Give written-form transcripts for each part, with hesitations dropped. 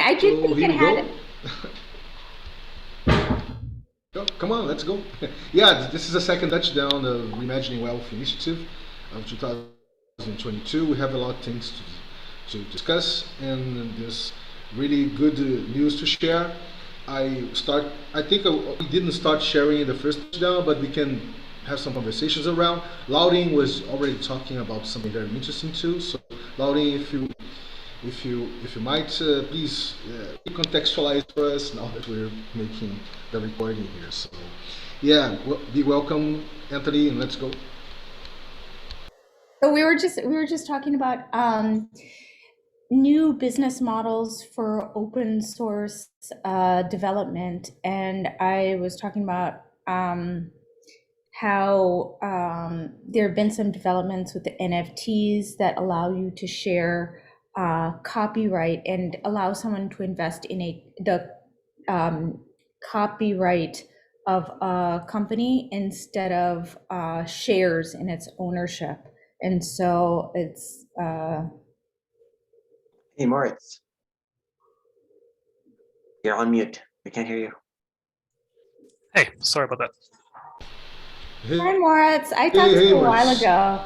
I did So think here it we go. had. Oh, come on, let's go. Yeah, this is the second touchdown of Reimagining Wealth initiative of 2022. We have a lot of things to discuss, and there's really good news to share. I think we didn't start sharing the first touchdown, but we can have some conversations around. Louding was already talking about something very interesting too. So, Louding, if you might, please contextualize for us now that we're making the recording here. So, yeah, be welcome, Anthony, and let's go. So we were just talking about new business models for open source development, and I was talking about how there have been some developments with the NFTs that allow you to share copyright and allow someone to invest in the copyright of a company instead of shares in its ownership. And so it's Hey, Moritz. You're on mute. We can't hear you. Hey, sorry about that. Hi, Moritz. I talked to you a while ago.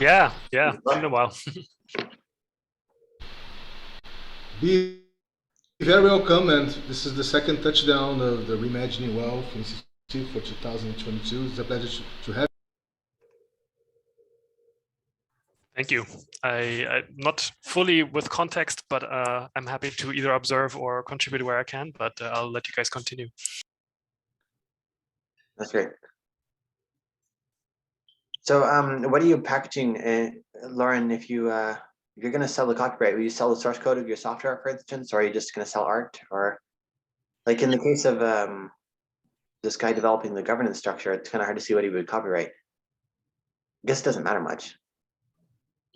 Yeah? Yeah, been a while. Be very welcome, and this is the second touchdown of the Reimagining Wealth Institute for 2022. It's a pleasure to have. Thank you. I'm not fully with context, but I'm happy to either observe or contribute where I can, but I'll let you guys continue. That's great. So what are you packaging, Lauren, if you're going to sell the copyright, will you sell the source code of your software, for instance, or are you just going to sell art? Or like in the case of this guy developing the governance structure, it's kind of hard to see what he would copyright. I guess it doesn't matter much.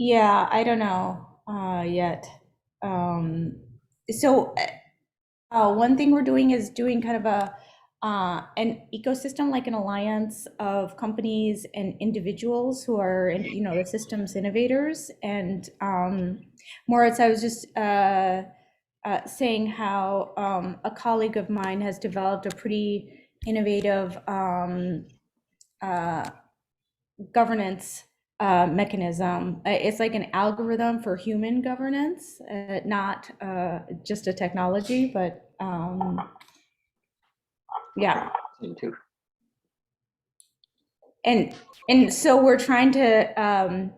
Yeah, I don't know yet. So one thing we're doing is doing kind of an ecosystem, like an alliance of companies and individuals who are, the systems innovators. And Moritz, I was just saying how a colleague of mine has developed a pretty innovative governance mechanism. It's like an algorithm for human governance, not just a technology, but yeah. And so we're trying to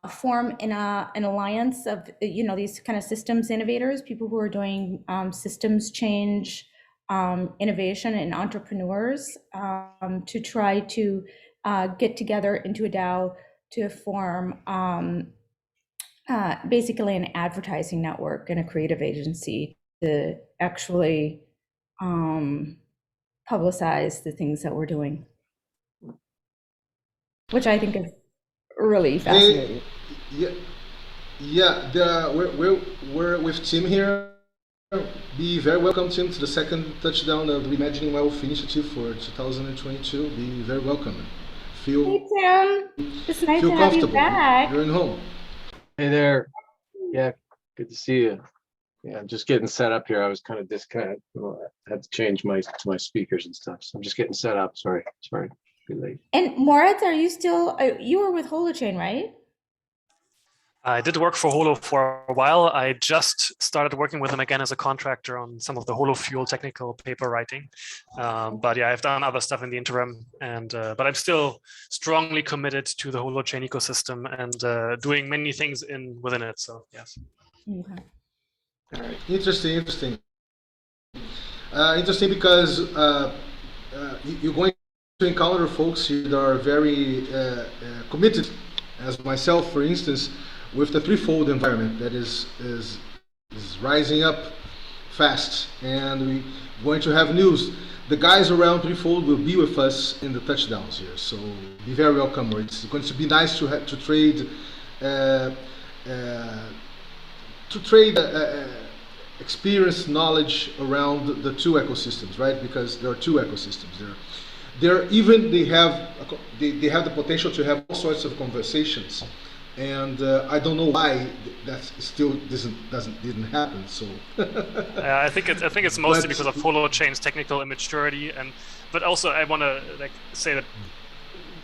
form an alliance of these kind of systems innovators, people who are doing systems change, innovation, and entrepreneurs, to try to get together into a DAO to form basically an advertising network and a creative agency to actually publicize the things that we're doing, which I think is really fascinating. We're with Tim here. Be very welcome, Tim, to the second touchdown of the Reimagining Wealth initiative for 2022. Be very welcome. Hey, Tim. It's nice to have you back. You're in home. Hey there. Yeah, good to see you. Yeah, I'm just getting set up here. I was kind of disconnected. I had to change my speakers and stuff. So I'm just getting set up. Sorry. Be late. And Moritz, are you still? You were with Holochain, right? I did work for Holo for a while. I just started working with them again as a contractor on some of the Holo Fuel technical paper writing. But yeah, I've done other stuff in the interim, and but I'm still strongly committed to the Holochain ecosystem and doing many things within it. So yes. Okay. All right. Interesting. Interesting because you're going to encounter folks that are very committed, as myself, for instance, with the threefold environment that is rising up fast, and we're going to have news. The guys around threefold will be with us in the touchdowns here, so be very welcome. It's going to be nice to trade experience, knowledge around the two ecosystems, right? Because there are two ecosystems there. They have the potential to have all sorts of conversations and I don't know why that still didn't happen. So, I think it's mostly because of holochain's technical immaturity, but also I want to say that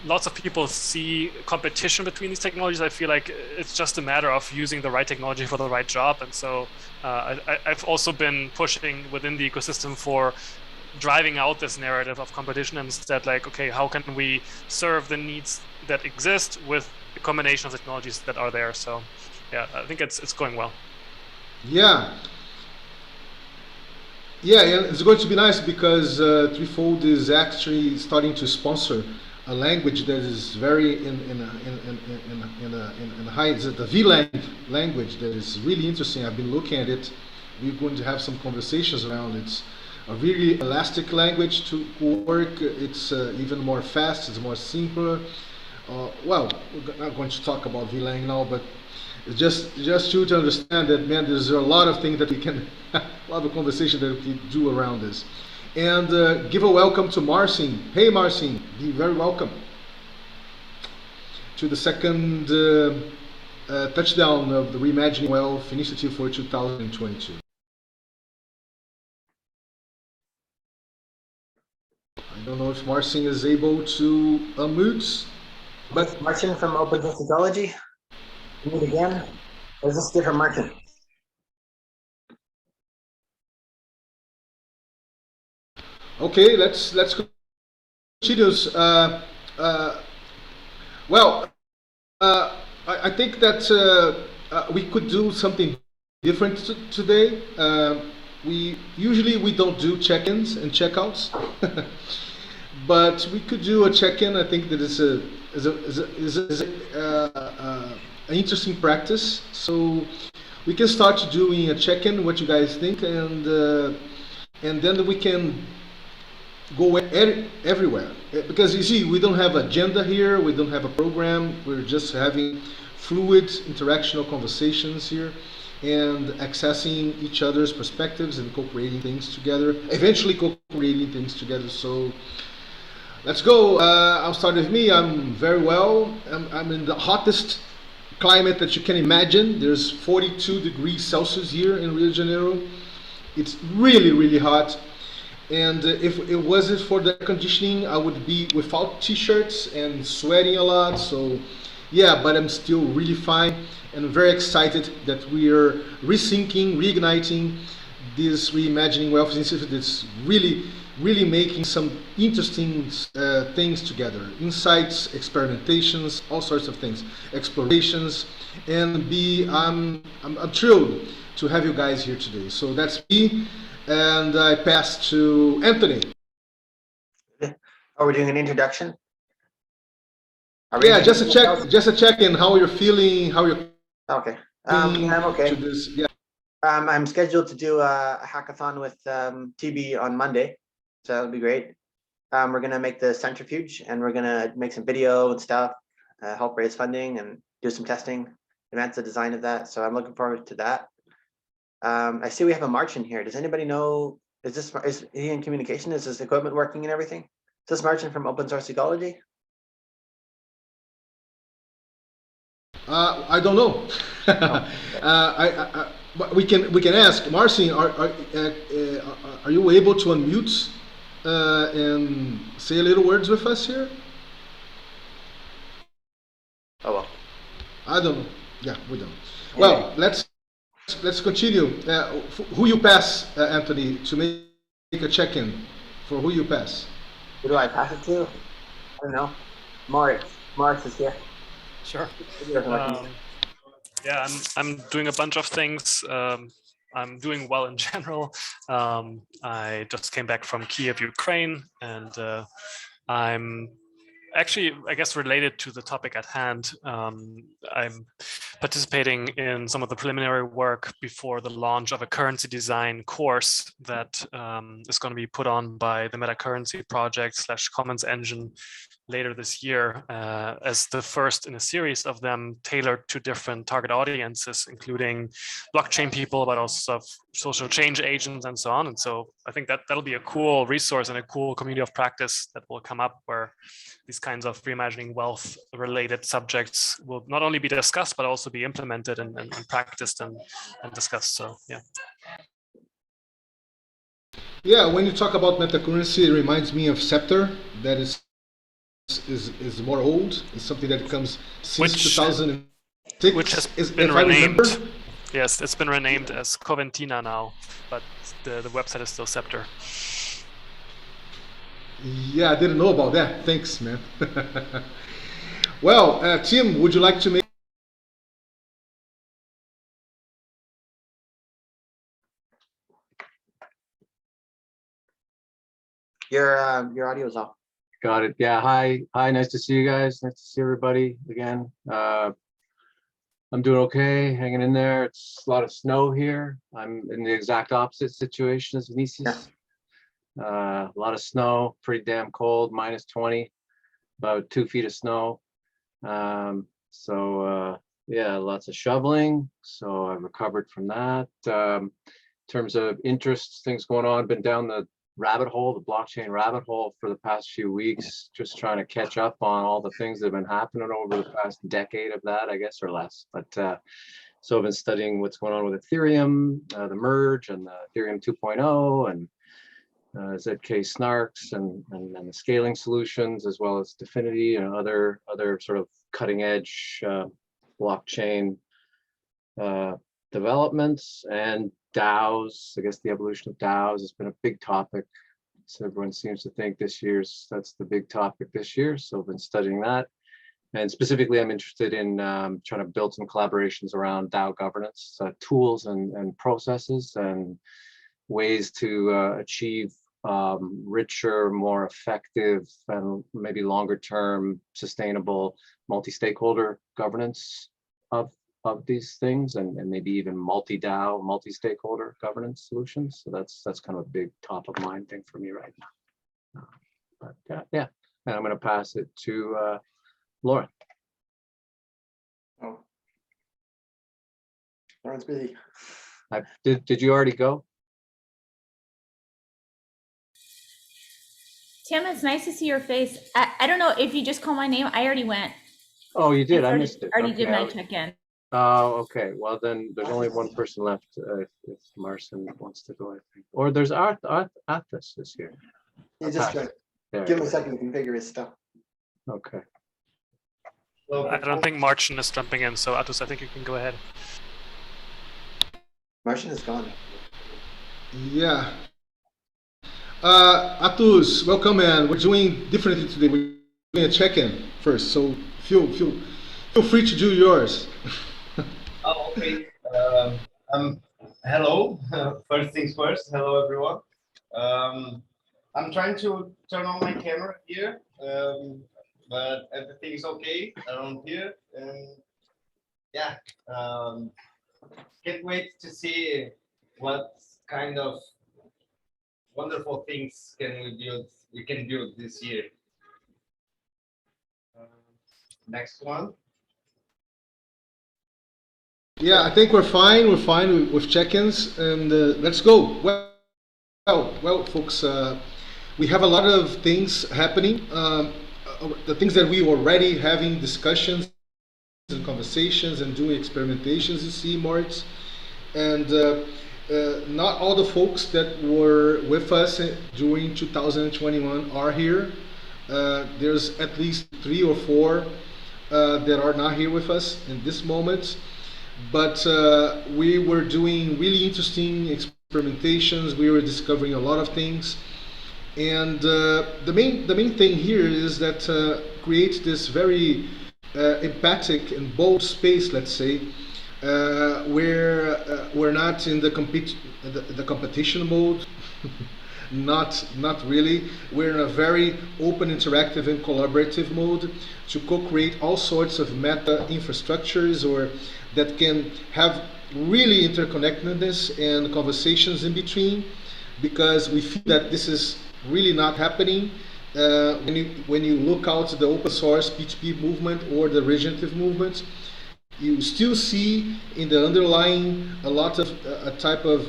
lots of people see competition between these technologies. I feel like it's just a matter of using the right technology for the right job, and so I've also been pushing within the ecosystem for driving out this narrative of competition, and instead, like, okay, how can we serve the needs that exist with a combination of technologies that are there? So yeah, I think it's going well. yeah, yeah, and it's going to be nice because Threefold is actually starting to sponsor a language that is very in a high. Is it the VLang language that is really interesting? I've been looking at it. We're going to have some conversations around it. It's a really elastic language to work. It's even more fast. It's more simpler. Well, we're not going to talk about VLang now, but it's just you to understand that, man, there's a lot of things that we can, a lot of conversation that we can do around this. And give a welcome to Marcin. Hey, Marcin, be very welcome to the second touchdown of the Reimagining Wealth Initiative for 2022. I don't know if Marcin is able to unmute, but Martin from Open Sociology. Meet again. Or is this different Martin? okay, let's continue. Well, I think that we could do something different today. We don't do check-ins and check-outs, but we could do a check-in. I think that is an interesting practice. So we can start doing a check-in. What you guys think, and then we can go everywhere, because you see, we don't have agenda here, we don't have a program, we're just having fluid interactional conversations here and accessing each other's perspectives and co-creating things together, eventually co-creating things together. So let's go. I'll start with me. I'm very well. I'm in the hottest climate that you can imagine. There's 42 degrees Celsius here in Rio de Janeiro. It's really hot. And if it wasn't for the air conditioning, I would be without t-shirts and sweating a lot. So yeah, but I'm still really fine and very excited that we are resyncing, reigniting this Reimagining Wealth Initiative that's really making some interesting things together. Insights, experimentations, all sorts of things, explorations, and I'm thrilled to have you guys here today. So that's me. And I pass to Anthony. Are we doing an introduction? Yeah, just a check-in. How you're feeling? How you're? Okay. I'm okay. To this, yeah. I'm scheduled to do a hackathon with TB on Monday, so that'll be great. We're gonna make the centrifuge, and we're gonna make some video and stuff, help raise funding and do some testing, advance the design of that. So I'm looking forward to that. I see we have a Marcin here. Does anybody know, is he in communication? Is his equipment working and everything? Is this Marcin from Open Source Ecology? I don't know. But we can ask Marcin. Are you able to unmute and say a little words with us here? Oh well. I don't know. Yeah, we don't. Well, let's continue. Who you pass, Anthony, to make a check-in for who you pass? Who do I pass it to? I don't know. Morris is here. Sure. Yeah, I'm doing a bunch of things. I'm doing well in general. I just came back from Kiev, Ukraine, and I'm actually, I guess, related to the topic at hand. I'm participating in some of the preliminary work before the launch of a currency design course that is going to be put on by the Meta Currency project / Commons Engine later this year as the first in a series of them tailored to different target audiences, including blockchain people, but also social change agents and so on. And so I think that that'll be a cool resource and a cool community of practice that will come up, where these kinds of reimagining wealth related subjects will not only be discussed, but also be implemented and practiced and discussed. So yeah. Yeah, when you talk about metacurrency, it reminds me of Scepter, that is more old. It's something that comes since 2006. Which has if been I remember. renamed. Yes, it's been renamed as Coventina now, but the website is still Scepter. Yeah, I didn't know about that. Thanks, man. Well, Tim, would you like to make? Your audio is off. Got it. Yeah. Hi. Nice to see you guys. Nice to see everybody again. I'm doing okay, hanging in there. It's a lot of snow here. I'm in the exact opposite situation as Vinicius. A lot of snow, pretty damn cold, -20, about 2 feet of snow. Yeah, lots of shoveling. So I've recovered from that. In terms of interests, things going on, been down the rabbit hole, the blockchain rabbit hole for the past few weeks, just trying to catch up on all the things that have been happening over the past decade of that, I guess, or less. But so I've been studying what's going on with Ethereum, the merge and the Ethereum 2.0 and ZK snarks and the scaling solutions, as well as Definity and other sort of cutting edge blockchain developments, and DAOs. I guess the evolution of DAOs has been a big topic. So everyone seems to think that's the big topic this year. So I've been studying that. And specifically, I'm interested in trying to build some collaborations around DAO governance, tools and processes and ways to achieve richer, more effective, and maybe longer term sustainable multi-stakeholder governance of these things, and maybe even multi-DAO, multi-stakeholder governance solutions. So that's kind of a big top of mind thing for me right now. Yeah, and I'm going to pass it to Laura. Oh, Lauren's busy. Did you already go? Tim, it's nice to see your face. I don't know if you just call my name. I already went. Oh, you did. I missed it. Already did my Okay. check-in. Oh, okay. Well, then there's only one person left. If Marcin wants to go, I think. Or there's Athos this year. He's just trying. There. Give him a second to configure his stuff. Okay. I don't think Marcin is jumping in, so Atus, I think you can go ahead. Marcin is gone. Yeah. Atus, welcome, man. We're doing differently today. We're doing a check-in first, so feel free to do yours. Oh, okay. Hello. First things first. Hello, everyone. I'm trying to turn on my camera here, but everything is okay around here. And yeah, can't wait to see what kind of wonderful things we can build this year. Next one. Yeah, I think we're fine. We're fine with check-ins, and let's go. Well, folks, we have a lot of things happening. The things that we already having discussions and conversations and doing experimentations. You see, Moritz, and not all the folks that were with us during 2021 are here. There's at least 3 or 4 that are not here with us in this moment. But we were doing really interesting experimentations. We were discovering a lot of things, and the main thing here is that creates this very empathic and bold space, let's say, where we're not in the competition mode. Not really. We're in a very open, interactive, and collaborative mode to co-create all sorts of meta infrastructures, or that can have really interconnectedness and conversations in between, because we feel that this is really not happening when you look out the open source P2P movement or the regenerative movement, you still see in the underlying a lot of a type of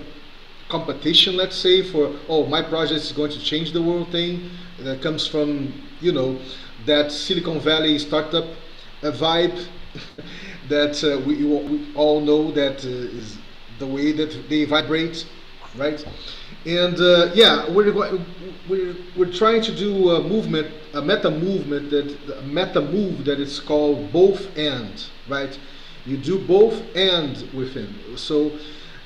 competition, let's say, for, oh, my project is going to change the world thing, that comes from, you know, that Silicon Valley startup vibe that we all know that is the way that they vibrate, right? And yeah, we're trying to do a movement, a meta move that is called both and, right? You do both and within. So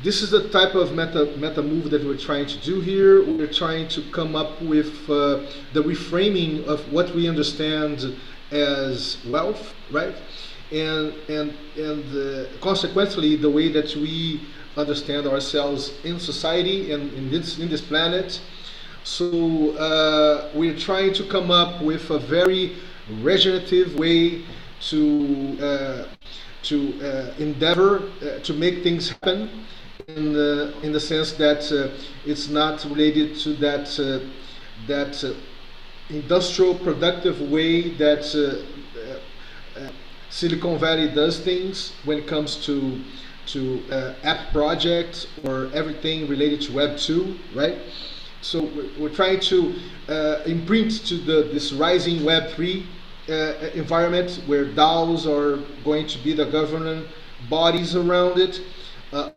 this is the type of meta move that we're trying to do here. We're trying to come up with the reframing of what we understand as wealth, right? And consequently, the way that we understand ourselves in society and in this planet. So we're trying to come up with a very regenerative way to endeavor to make things happen in the sense that it's not related to that industrial productive way that Silicon Valley does things when it comes to app projects or everything related to Web 2, right? So we're trying to imprint to this rising Web 3 environment where DAOs are going to be the governing bodies around it,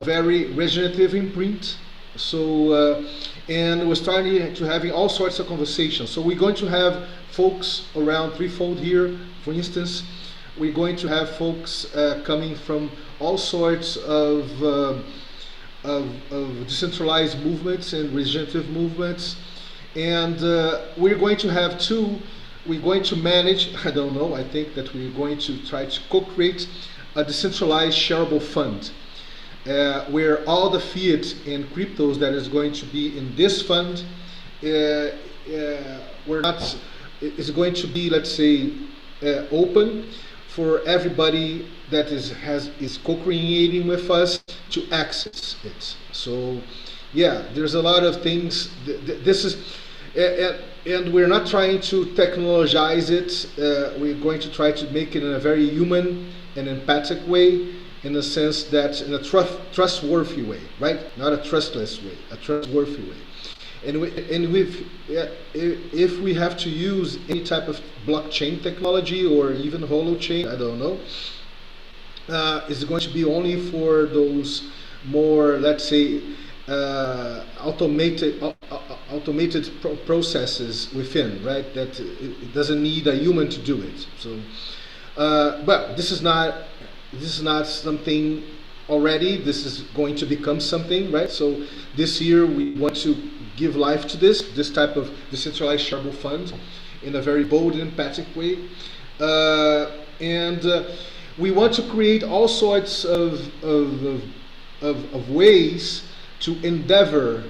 very regenerative imprint. So and we're starting to having all sorts of conversations. So we're going to have folks around threefold here, for instance. We're going to have folks coming from all sorts of decentralized movements and regenerative movements, and we're going to have we're going to manage, I don't know, I think that we're going to try to co-create a decentralized shareable fund where all the fiat and cryptos that is going to be in this fund is going to be, let's say, open for everybody that is co-creating with us to access it. So yeah, there's a lot of things. This is, and we're not trying to technologize it. We're going to try to make it in a very human and empathic way, in the sense that in a trustworthy way, right? Not a trustless way, a trustworthy way. And if we have to use any type of blockchain technology or even holochain, I don't know, it's going to be only for those more, let's say, automated processes within, right? That it doesn't need a human to do it. So, but this is not something already. This is going to become something, right? So this year we want to give life to this type of decentralized shareable fund in a very bold and empathic way, and we want to create all sorts of ways to endeavor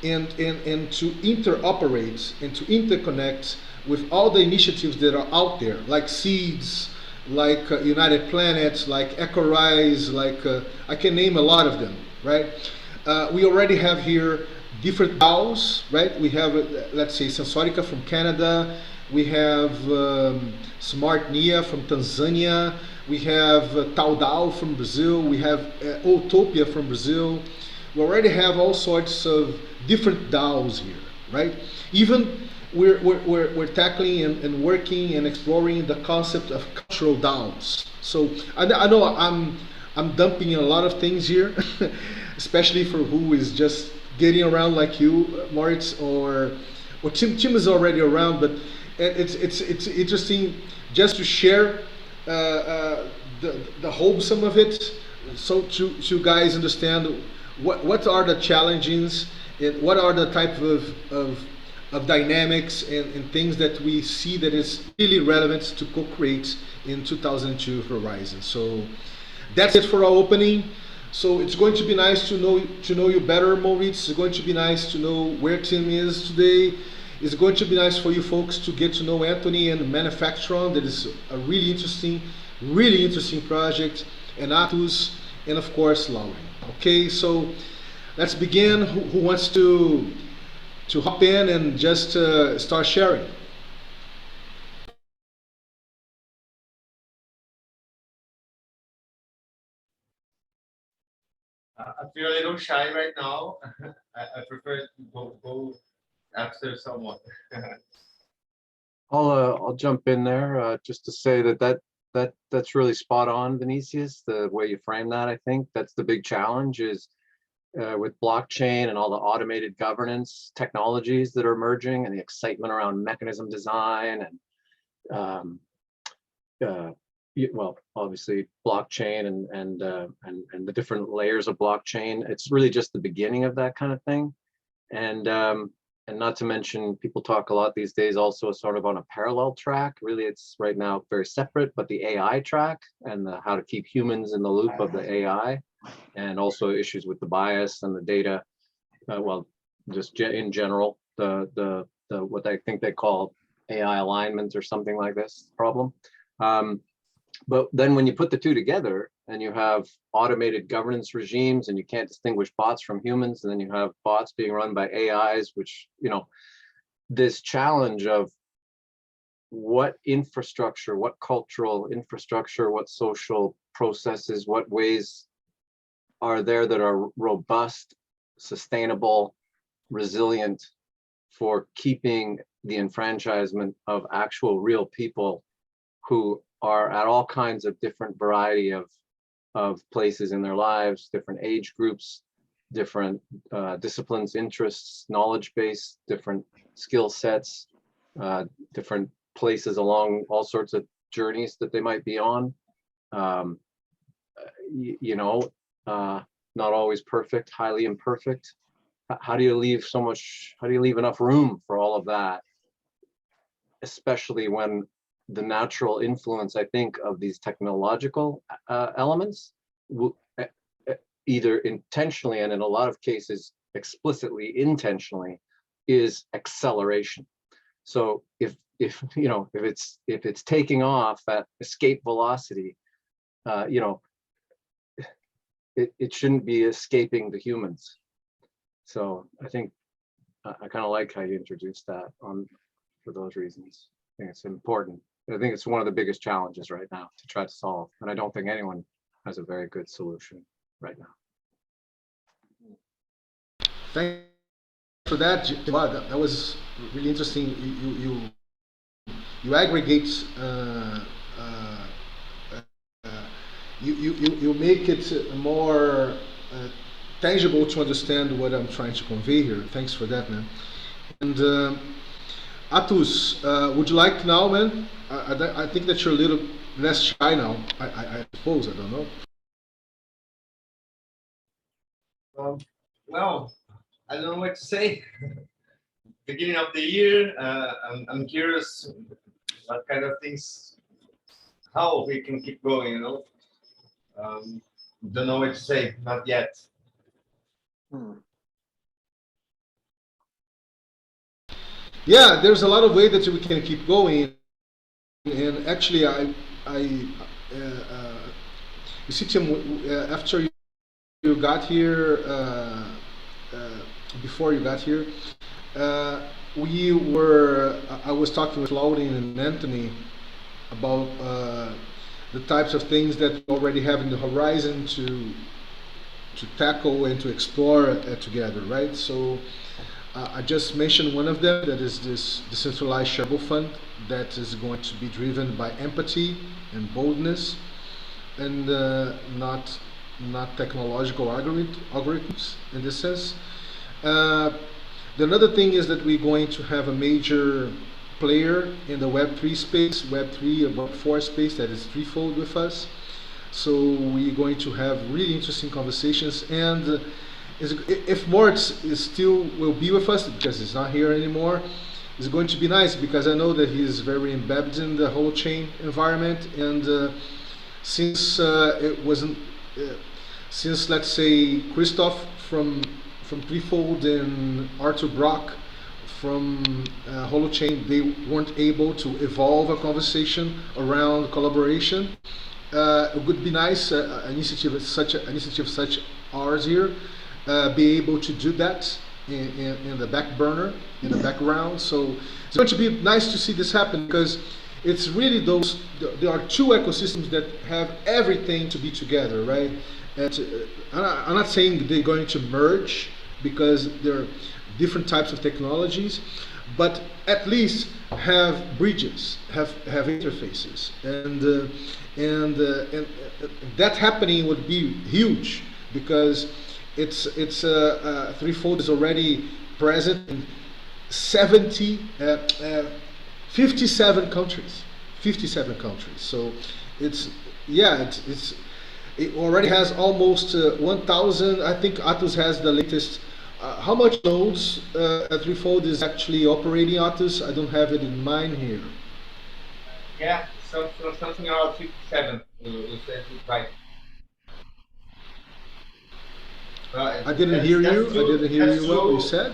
and to interoperate and to interconnect with all the initiatives that are out there, like Seeds, like United Planets, like EcoRise, like I can name a lot of them, right? We already have here different DAOs, right? We have, let's say, Sensorica from Canada. We have Smart Nia from Tanzania. We have Taudao from Brazil. We have Utopia from Brazil. We already have all sorts of different DAOs here, right? Even we're tackling and working and exploring the concept of cultural DAOs. So I know I'm dumping a lot of things here, especially for who is just getting around like you, Moritz, or Tim is already around, but it's interesting just to share the wholesome of it, so to guys understand what are the challenges and what are the type of dynamics and things that we see that is really relevant to co-create in 2002 Horizon. So that's it for our opening. So it's going to be nice to know you better, Moritz. It's going to be nice to know where Tim is today. It's going to be nice for you folks to get to know Anthony and Manufacturon. That is a really interesting project, and Atus, and of course Lauren. Okay, so let's begin. Who wants to hop in and just start sharing? I feel a little shy right now. I prefer to go after someone. I'll jump in there just to say that's really spot on, Vinicius. The way you frame that, I think that's the big challenge is with blockchain and all the automated governance technologies that are emerging and the excitement around mechanism design and well, obviously blockchain and the different layers of blockchain. It's really just the beginning of that kind of thing. And not to mention, people talk a lot these days also sort of on a parallel track. Really, it's right now very separate, but the AI track and how to keep humans in the loop of the AI, and also issues with the bias and the data. Well, just in general, the what I think they call AI alignment or something like this problem. But then when you put the two together and you have automated governance regimes and you can't distinguish bots from humans, and then you have bots being run by AIs, which, you know, this challenge of what infrastructure, what cultural infrastructure, what social processes, what ways are there that are robust, sustainable, resilient for keeping the enfranchisement of actual real people who are at all kinds of different variety of places in their lives, different age groups, different disciplines, interests, knowledge base, different skill sets, different places along all sorts of journeys that they might be on. You know, not always perfect, highly imperfect. How do you leave enough room for all of that? Especially when the natural influence, I think, of these technological elements, either intentionally and in a lot of cases explicitly intentionally, is acceleration. So if you know, if it's taking off at escape velocity, you know, it shouldn't be escaping the humans. So I think I kind of like how you introduced that for those reasons. I think it's important. I think it's one of the biggest challenges right now to try to solve. And I don't think anyone has a very good solution right now. Thank you for that. Wow, that was really interesting. You aggregate, you make it more tangible to understand what I'm trying to convey here. Thanks for that, man. And Atus, would you like now, man? I think that you're a little less shy now. I suppose, I don't know. Well, I don't know what to say. Beginning of the year, I'm curious what kind of things, how we can keep going, you know. Don't know what to say, not yet. Yeah, there's a lot of ways that we can keep going, and actually, you see, Tim, after you got here, before you got here, I was talking with Claudine and Anthony about the types of things that we already have in the horizon to tackle and to explore together, right? So I just mentioned one of them, that is this Decentralized Shareable fund that is going to be driven by empathy and boldness, and not technological algorithms in this sense. The another thing is that we're going to have a major player in the Web3 space, Web3 or Web4 space, that is threefold with us. So we're going to have really interesting conversations, and if Moritz is still will be with us, because he's not here anymore, it's going to be nice, because I know that he's very embedded in the holochain environment, and since it wasn't, since let's say Christoph from Threefold and Arthur Brock from holochain, they weren't able to evolve a conversation around collaboration. It would be nice, initiative such ours here, be able to do that in the back burner, in the background. So it's going to be nice to see this happen, because it's really there are two ecosystems that have everything to be together, right? I'm not saying they're going to merge because there are different types of technologies, but at least have bridges, have interfaces, and that happening would be huge because threefold is already present in 70, 57 countries, 57 countries. So it's yeah, it already has almost 1,000. I think Atos has the latest. How much nodes threefold is actually operating, Atos? I don't have it in mind here. Yeah, something around 57. You said it right. I didn't hear you. I true. didn't hear That's you well. You true. said?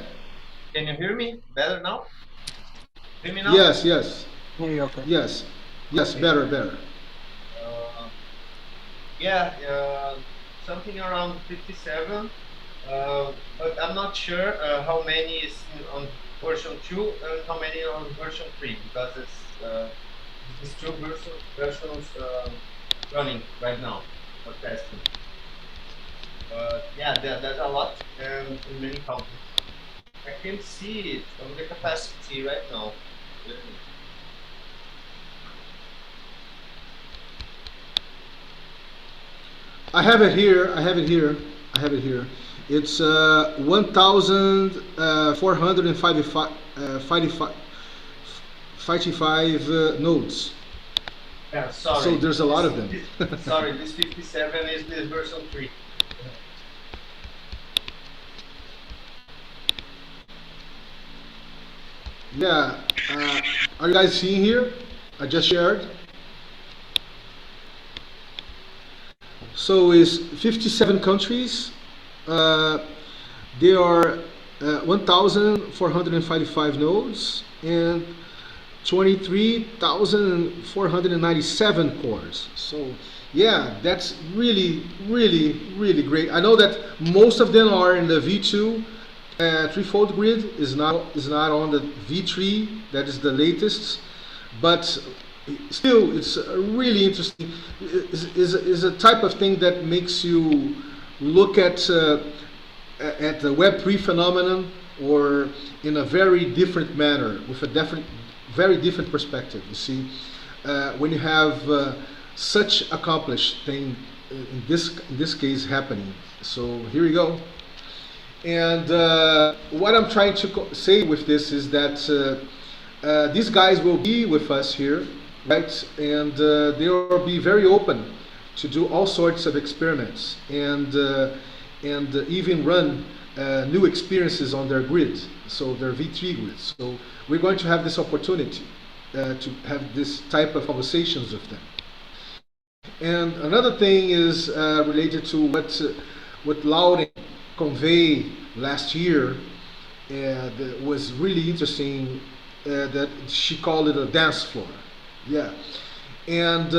Can you hear me better now? Hear me now? Yes, yes, Yeah, you're okay. yes, yes. Better, better. Uh, yeah, something around 57. But I'm not sure how many is on version 2 and how many on version 3 because it's two versions running right now for testing. But yeah, there's a lot in many countries. I can see it on the capacity right now. I have it here. I have it here. I have it here. It's 1,455 nodes. Yeah, sorry. So there's a lot of them. Sorry, this 57 is the version 3. Yeah. Are you guys seeing here? I just shared. So it's 57 countries. There are 1,455 nodes and 23,497 cores. So yeah, that's really, really, really great. I know that most of them are in the V2 threefold grid. Is not on the V3. That is the latest, but still, it's really interesting. Is a type of thing that makes you look at the Web3 phenomenon or in a very different manner, with a very different perspective. You see, when you have such accomplished thing in this case happening. So here we go. And what I'm trying to say with this is that these guys will be with us here, right? And they will be very open to do all sorts of experiments and even run new experiences on their grid, so their V3 grid. So we're going to have this opportunity to have this type of conversations with them. And another thing is related to what Lauren conveyed last year. That was really interesting. That she called it a dance floor. Yeah, and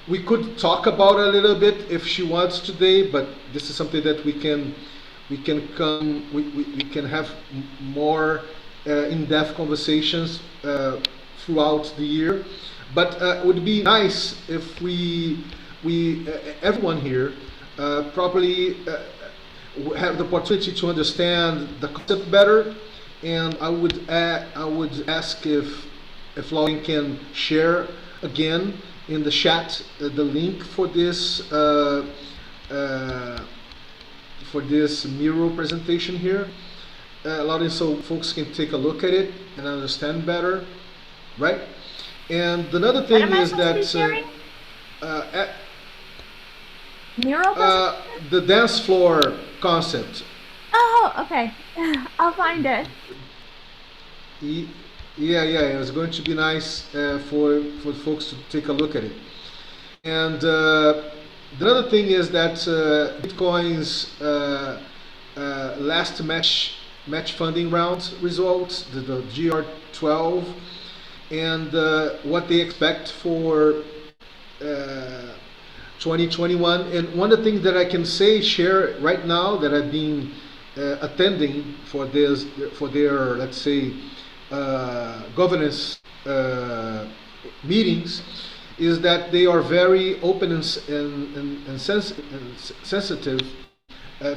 we could talk about it a little bit if she wants today, but this is something that we can have more in-depth conversations throughout the year. But it would be nice if everyone here probably have the opportunity to understand the concept better. And I would ask if Lauren can share again in the chat the link for this Miro presentation here, Lauren, so folks can take a look at it and understand better, right? And another What thing am I is supposed to be that sharing? Mural presentation? the dance floor concept. Oh, okay. I'll find it. Yeah, it's going to be nice for folks to take a look at it. And the other thing is that Bitcoin's last match funding round results, the GR12, and what they expect for 2021. And one of the things that I can share right now that I've been attending for their, let's say, governance meetings, is that they are very open and sensitive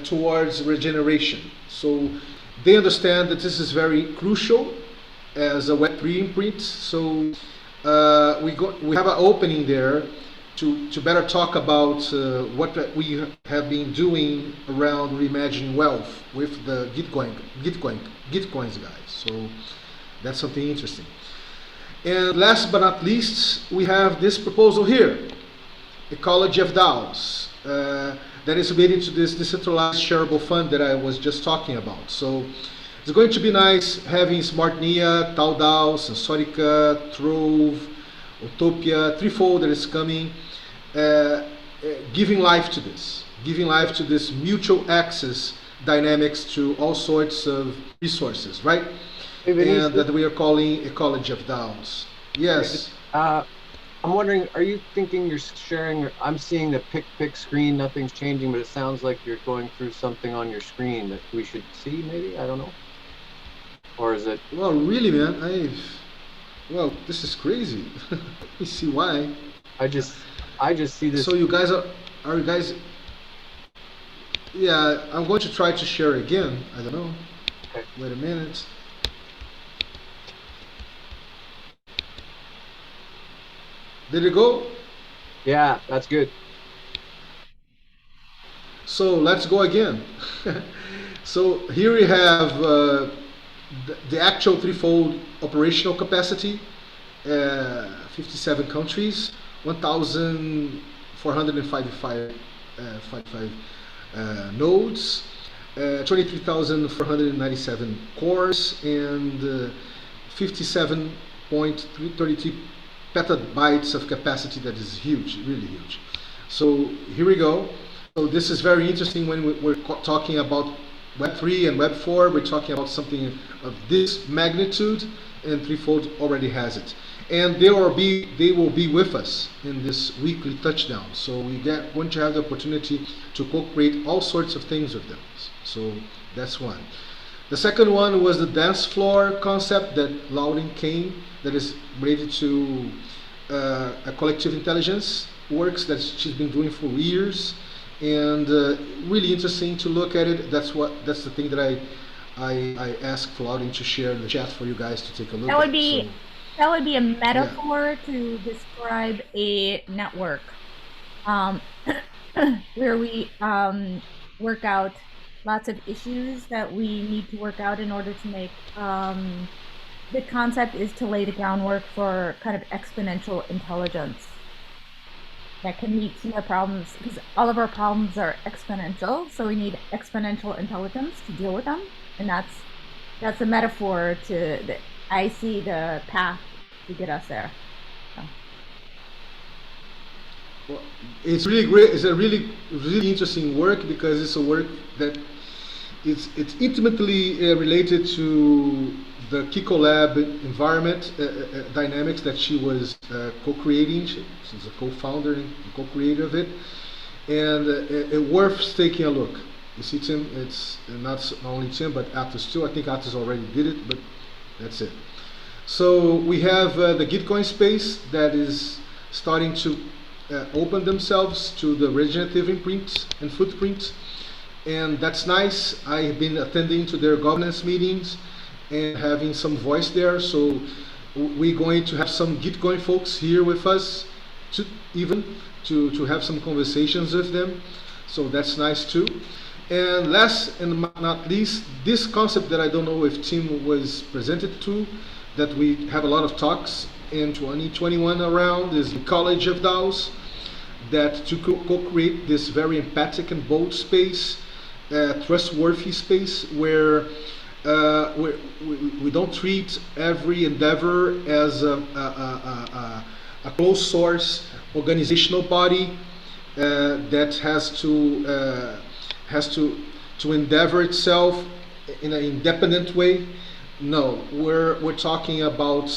towards regeneration. So they understand that this is very crucial as a Web3 imprint. So we have an opening there to better talk about what we have been doing around reimagining wealth with the Gitcoins guys. So that's something interesting. And last but not least, we have this proposal here, Ecology of DAOs, that is related to this decentralized shareable fund that I was just talking about. So it's going to be nice having SmartNIA, TauDAO, Sensorica, Trove, Utopia, Threefold that is coming, giving life to this mutual access dynamics to all sorts of resources, right? Hey, Vinny, And that we are calling Ecology of DAOs. Yes. I'm wondering, are you thinking you're sharing? I'm seeing the pick screen, nothing's changing, but it sounds like you're going through something on your screen that we should see, maybe? I don't know. Or is it? Well, really, man, well, this is crazy. Let me see why. I just see this. So you guys are you guys? Yeah, I'm going to try to share again. I don't know. Okay. Wait a minute. Did it go? Yeah, that's good. So let's go again. So here we have the actual threefold operational capacity, 57 countries, 1,455 nodes, 23,497 cores, and 57.33 petabytes of capacity. That is huge, really huge. So here we go. So this is very interesting when we're talking about Web3 and Web4. We're talking about something of this magnitude, and Threefold already has it. And they will be with us in this weekly touchdown. So we get going to have the opportunity to co-create all sorts of things with them. So that's one. The second one was the dance floor concept that Lauren came, that is related to a collective intelligence works that she's been doing for years, and really interesting to look at it. That's the thing that I asked Claudine to share in the chat for you guys to take a look at. That would be a metaphor to describe a network where we work out lots of issues that we need to work out in order to make the concept is to lay the groundwork for kind of exponential intelligence that can meet some of the problems, because all of our problems are exponential, so we need exponential intelligence to deal with them, and that's a metaphor to that. I see the path to get us there. So. Well, it's really great. It's a really interesting work because it's a work that it's intimately related to the Kiko Lab environment dynamics that she was co-creating. She's a co-founder and co-creator of it, and it's worth taking a look. You see, Tim, it's not only Tim but Atos too. I think Atos already did it, but that's it. So we have the Gitcoin space that is starting to open themselves to the regenerative imprints and footprints, and that's nice. I've been attending to their governance meetings and having some voice there. So we're going to have some Gitcoin folks here with us to have some conversations with them. So that's nice too. And last and not least, this concept that I don't know if Tim was presented to, that we have a lot of talks in 2021 around, is the College of DAOs, that to co-create this very empathic and bold space, trustworthy space, where we don't treat every endeavor as a closed source organizational body that has to endeavor itself in an independent way. No, we're talking about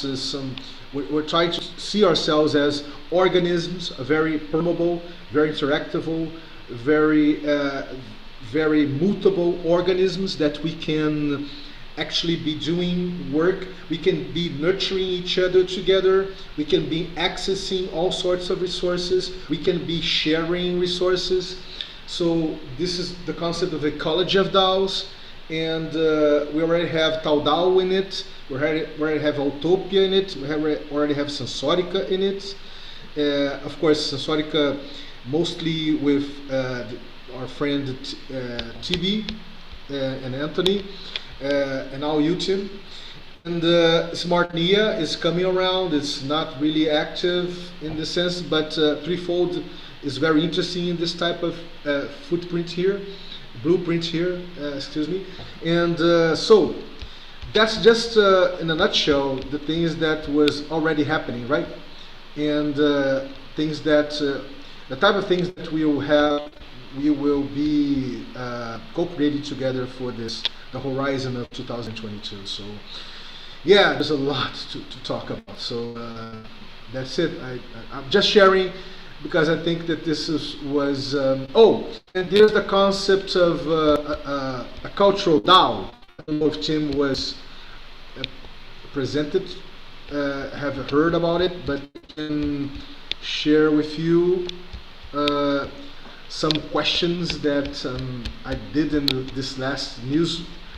we're trying to see ourselves as organisms, very permeable, very interactable, very mutable organisms that we can actually be doing work. We can be nurturing each other together. We can be accessing all sorts of resources. We can be sharing resources. So this is the concept of ecology of DAOs. And we already have TauDAO in it. We already have Utopia in it. Already have Sensorica in it. Of course, Sensorica mostly with our friend TB and Anthony and now UTIM. And Smart Nia is coming around. It's not really active in the sense, but Threefold is very interesting in this type of blueprint here, excuse me. And so that's just in a nutshell the things that was already happening, right? And things that the type of things that we will be co-creating together for the horizon of 2022. So yeah, there's a lot to talk about. So that's it. I'm just sharing because I think that this was oh, and there's the concept of a cultural DAO. I don't know if Tim was presented, have heard about it, but I can share with you some questions that I did in this last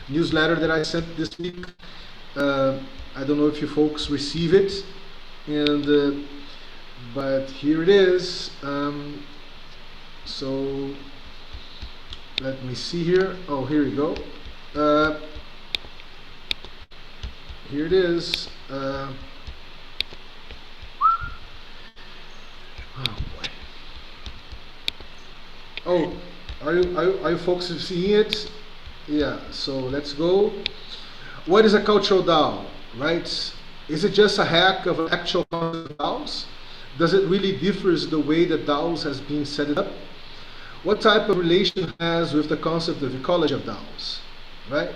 newsletter that I sent this week. I don't know if you folks receive it, and but here it is. So let me see here. Oh, here we go. Here it is. Oh boy. Oh, are you folks seeing it? Yeah. So let's go. What is a cultural DAO, right? Is it just a hack of actual DAOs? Does it really differs the way that DAOs has been set up? What type of relation it has with the concept of ecology of DAOs, right?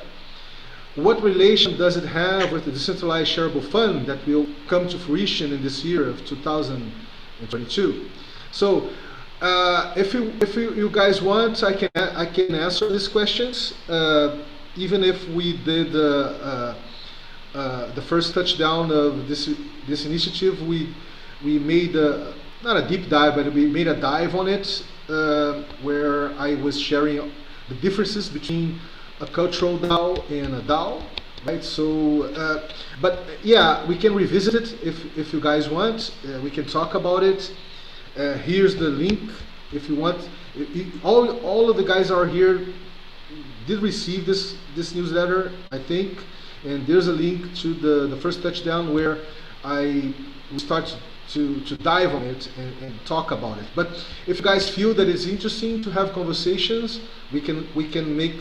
What relation does it have with the decentralized shareable fund that will come to fruition in this year of 2022? So, if you guys want, I can answer these questions. Even if we did the first touchdown of this initiative, we made not a deep dive, but we made a dive on it, where I was sharing the differences between a cultural DAO and a DAO, right? So, but yeah, we can revisit it if you guys want. We can talk about it. Here's the link if you want. All of the guys are here did receive this newsletter, I think, and there's a link to the first touchdown where we start to dive on it and talk about it. But if you guys feel that it's interesting to have conversations, we can make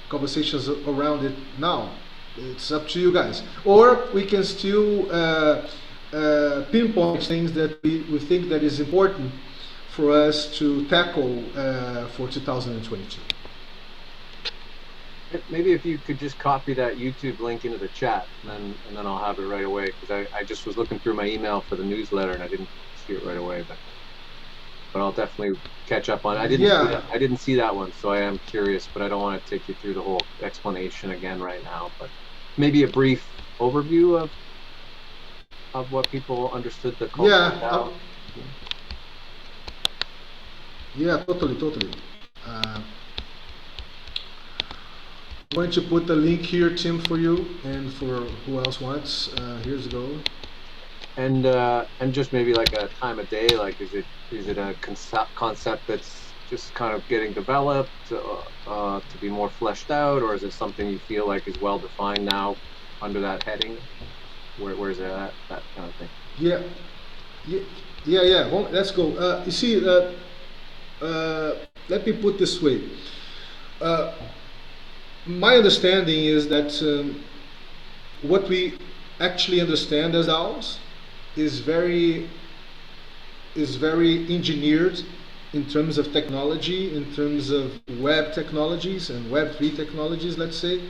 conversations around it now. It's up to you guys. Or we can still pinpoint things that we think that is important for us to tackle for 2022. Maybe if you could just copy that YouTube link into the chat, and then I'll have it right away, because I just was looking through my email for the newsletter and I didn't see it right away, but I'll definitely catch up on it. I didn't see that one, so I am curious, but I don't want to take you through the whole explanation again right now. But maybe a brief overview of what people understood the culture about. Yeah, totally. I'm going to put the link here, Tim, for you, and for who else wants. Here's the go. And just maybe like a time of day, like is it a concept that's just kind of getting developed to be more fleshed out, or is it something you feel like is well defined now under that heading? Where's it at, that kind of thing? Yeah. Well, let's go. You see, let me put this way. My understanding is that what we actually understand as DAOs is very engineered in terms of technology, in terms of web technologies and Web3 technologies, let's say,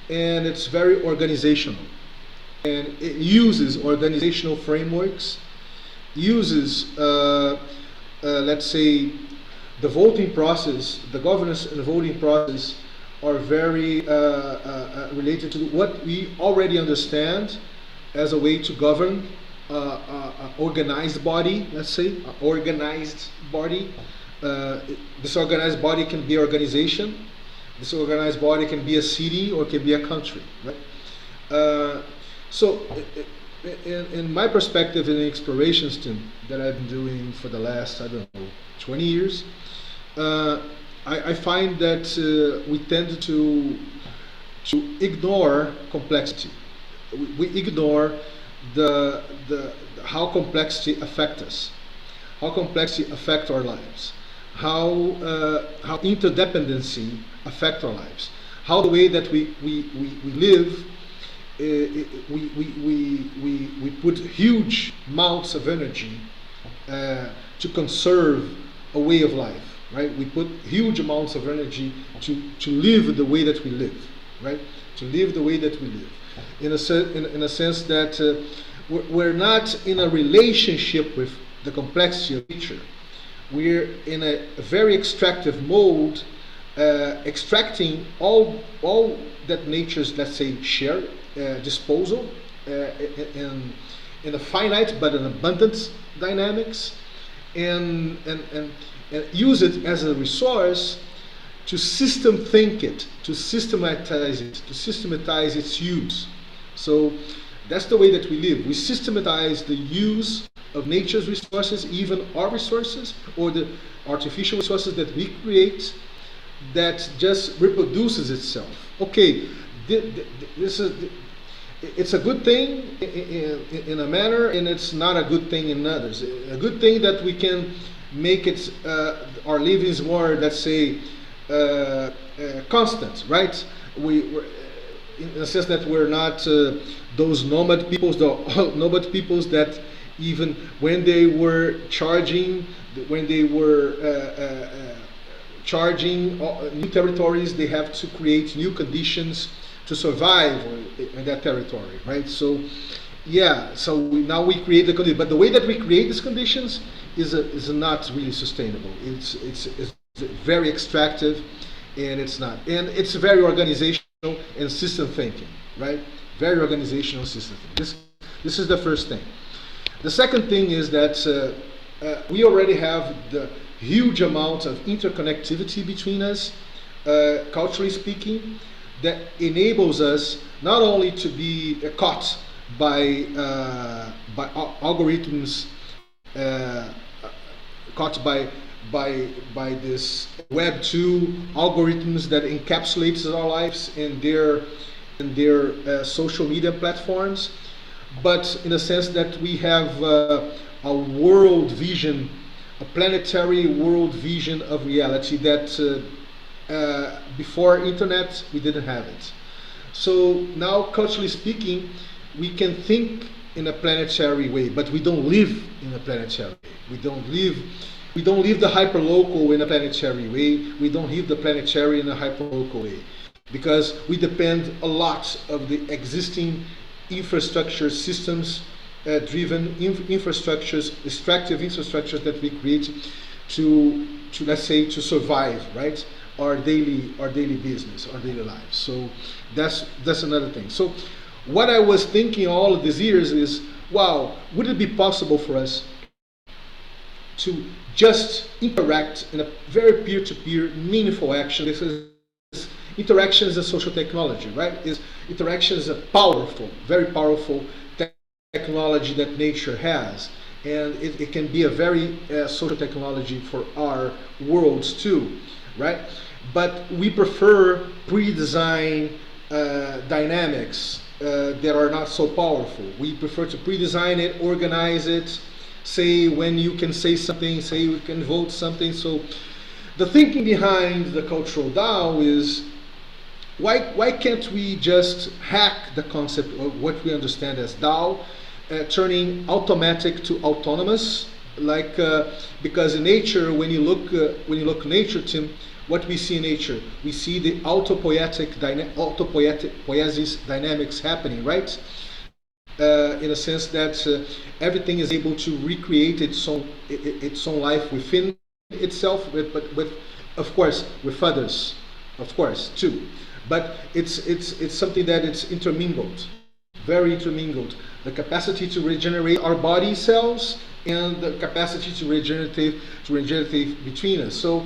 and it's very organizational, and it uses organizational frameworks, uses let's say the voting process, the governance and voting process are very related to what we already understand as a way to govern organized body, let's say, an organized body. This organized body can be organization. This organized body can be a city or can be a country, right? So, in my perspective, in the explorations team that I've been doing for the last, I don't know, 20 years, I find that we tend to ignore complexity. We ignore the how complexity affects us, how complexity affects our lives, how interdependency affects our lives, how the way that we live, we put huge amounts of energy to conserve a way of life, right? We put huge amounts of energy to live the way that we live, right? To live the way that we live, in a sense that we're not in a relationship with the complexity of nature. We're in a very extractive mode, extracting all that nature's, let's say, share, disposal, in a finite but an abundant dynamics, and use it as a resource to think it, to systematize it, to systematize its use. So that's the way that we live. We systematize the use of nature's resources, even our resources, or the artificial resources that we create, that just reproduces itself. Okay, this is, it's a good thing in a manner, and it's not a good thing in others. A good thing that we can make it our livings more, let's say, constant, right? We're in the sense that we're not those nomad peoples, that even when they were charging new territories, they have to create new conditions to survive in that territory, right? So, yeah. So now we create the conditions, but the way that we create these conditions is not really sustainable. It's very extractive, and it's not. And it's very organizational and system thinking, right? Very organizational system thinking. This is the first thing. The second thing is that we already have the huge amount of interconnectivity between us, culturally speaking, that enables us not only to be caught by algorithms, caught by this Web 2 algorithms that encapsulates our lives in their social media platforms, but in a sense that we have a world vision, a planetary world vision of reality that before internet we didn't have it. So now, culturally speaking, we can think in a planetary way, but we don't live in a planetary way. We don't live the hyperlocal in a planetary way. We don't live the planetary in a hyperlocal way, because we depend a lot of the existing infrastructure systems, driven infrastructures, extractive infrastructures that we create to let's say, to survive, right? Our daily business, our daily lives. So that's another thing. So what I was thinking all of these years is, wow, would it be possible for us to just interact in a very peer-to-peer, meaningful action? This is interaction is a social technology, right? Interaction is a powerful, very powerful technology that nature has, and it can be a very social technology for our worlds too, right? But we prefer pre-design dynamics that are not so powerful. We prefer to pre-design it, organize it, say when you can say something, say you can vote something. So the thinking behind the cultural DAO is, why can't we just hack the concept of what we understand as DAO, turning automatic to autonomous? Like because in nature, when you look nature, Tim, what we see in nature, we see the autopoietic poiesis dynamics happening, right? In a sense that everything is able to recreate its own life within itself, but of course with others, of course, too. But it's something that it's intermingled, very intermingled. The capacity to regenerate our body cells and the capacity to regenerate between us. So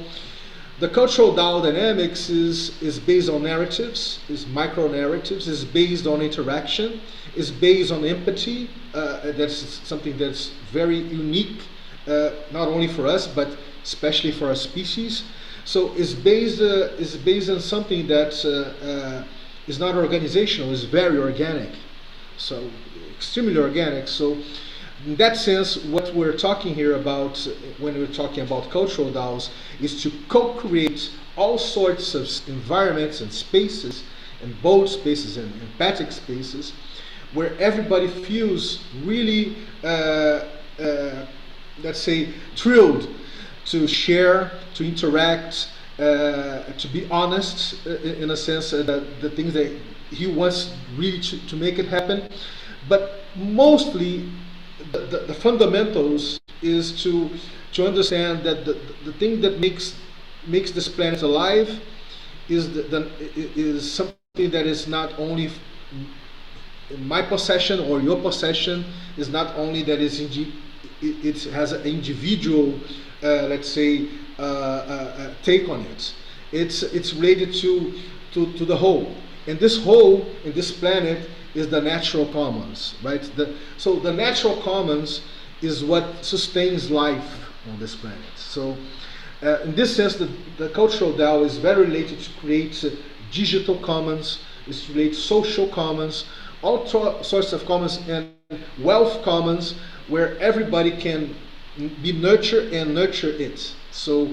the cultural Tao dynamics is based on narratives, is micro narratives, is based on interaction, is based on empathy. That's something that's very unique, not only for us, but especially for our species. So it's based on something that is not organizational, is very organic. So extremely organic. So in that sense, what we're talking here about when we're talking about cultural DAOs is to co-create all sorts of environments and spaces, and bold spaces and empathic spaces, where everybody feels really, let's say, thrilled to share, to interact, to be honest, in a sense, that the things that he wants really to make it happen. But mostly, the fundamentals is to understand that the thing that makes this planet alive is something that is not only in my possession or your possession, is not only that it has an individual, let's say, take on it. It's related to the whole, and this whole in this planet is the natural commons, right? So the natural commons is what sustains life on this planet. So in this sense, the cultural DAO is very related to create digital commons, it's related to social commons, all sorts of commons, and wealth commons, where everybody can be nurtured and nurture it. So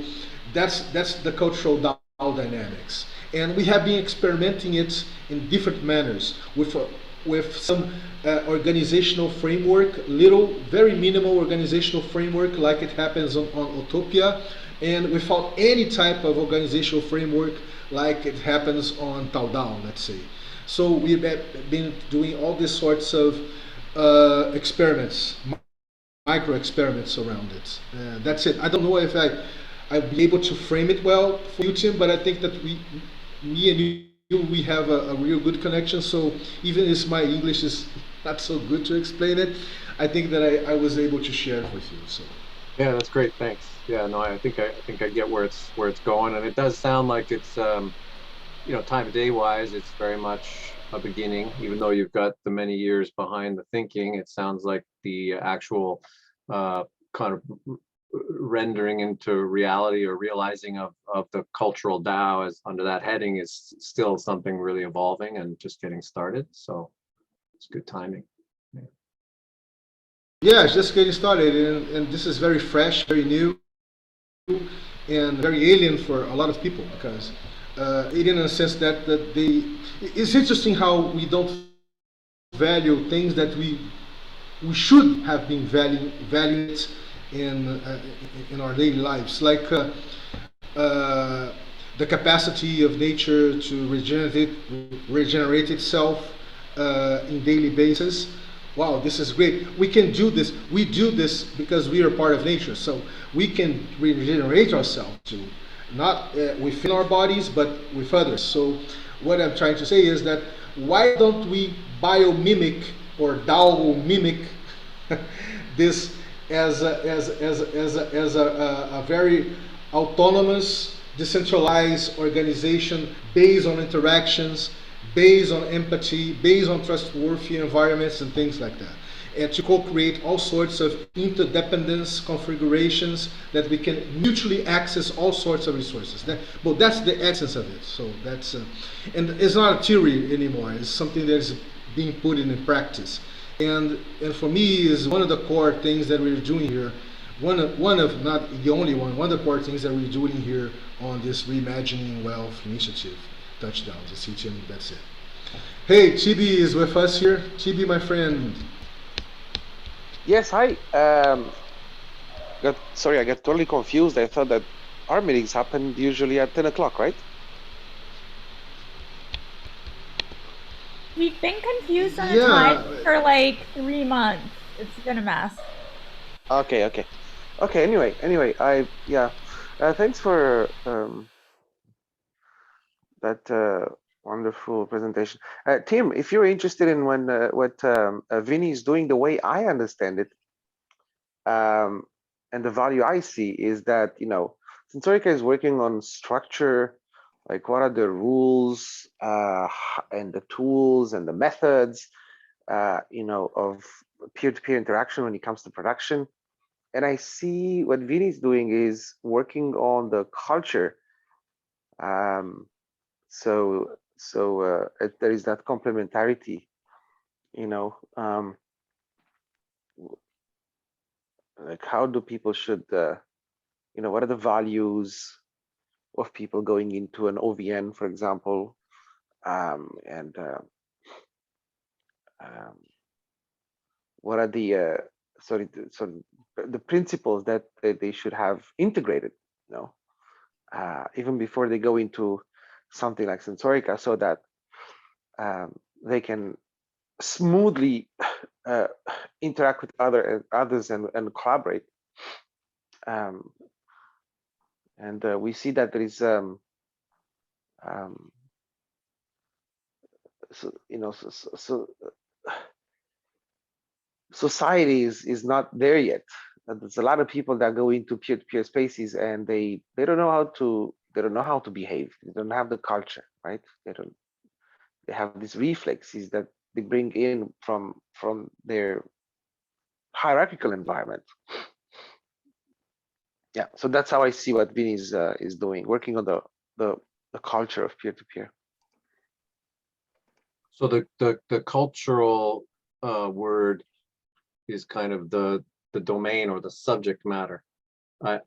that's the cultural DAO dynamics. And we have been experimenting it in different manners with some organizational framework, very minimal organizational framework, like it happens on Utopia, and without any type of organizational framework like it happens on Taodao, let's say. So we've been doing all these sorts of experiments, micro experiments around it. That's it. I don't know if I'll be able to frame it well for you, Tim, but I think that me and you, we have a real good connection. So even if my English is not so good to explain it, I think that I was able to share it with you. So Yeah, that's great. Thanks. Yeah, no, I think I get where it's going, and it does sound like it's time of day wise, it's very much a beginning. Even though you've got the many years behind the thinking, it sounds like the actual kind of rendering into reality or realizing of the cultural DAO as under that heading is still something really evolving and just getting started. So it's good timing. yeah, it's just getting started, and this is very fresh, very new, and very alien for a lot of people, because alien in a sense that it's interesting how we don't value things that we should have been valuing in our daily lives, like the capacity of nature to regenerate itself in daily basis. Wow, this is great. We can do this. We do this because we are part of nature. So we can regenerate ourselves too, not within our bodies, but with others. So what I'm trying to say is that why don't we biomimic or Dao mimic this as a very autonomous, decentralized organization based on interactions, based on empathy, based on trustworthy environments and things like that. And to co-create all sorts of interdependence configurations that we can mutually access all sorts of resources. But that's the essence of it. So that's, and it's not a theory anymore. It's something that is being put in practice. And for me is one of the core things that we're doing here. One of not the only one of the core things that we're doing here on this Reimagining Wealth initiative. Touchdowns, the CTM, that's it. Hey, Chibi is with us here. Chibi, my friend. Yes, hi. Sorry, I got totally confused. I thought that our meetings happened usually at 10 o'clock, right? We've been confused on the Yeah. time for like 3 months. It's been a mess. Okay. Anyway, thanks for that wonderful presentation. Tim, if you're interested in what Vinny is doing, the way I understand it, and the value I see is that, Sensorica is working on structure, like what are the rules and the tools and the methods, of peer-to-peer interaction when it comes to production. And I see what Vinny is doing is working on the culture. So there is that complementarity, like how do people should, what are the values of people going into an OVN, for example, and what are the the principles that they should have integrated, even before they go into something like Sensorica, so that they can smoothly interact with others and collaborate. And we see that there is society is not there yet. There's a lot of people that go into peer-to-peer spaces and they don't know how to behave. They don't have the culture, right? They have these reflexes that they bring in from their hierarchical environment. Yeah, so that's how I see what Vinny is doing, working on the culture of peer-to-peer. So the cultural word is kind of the domain or the subject matter. I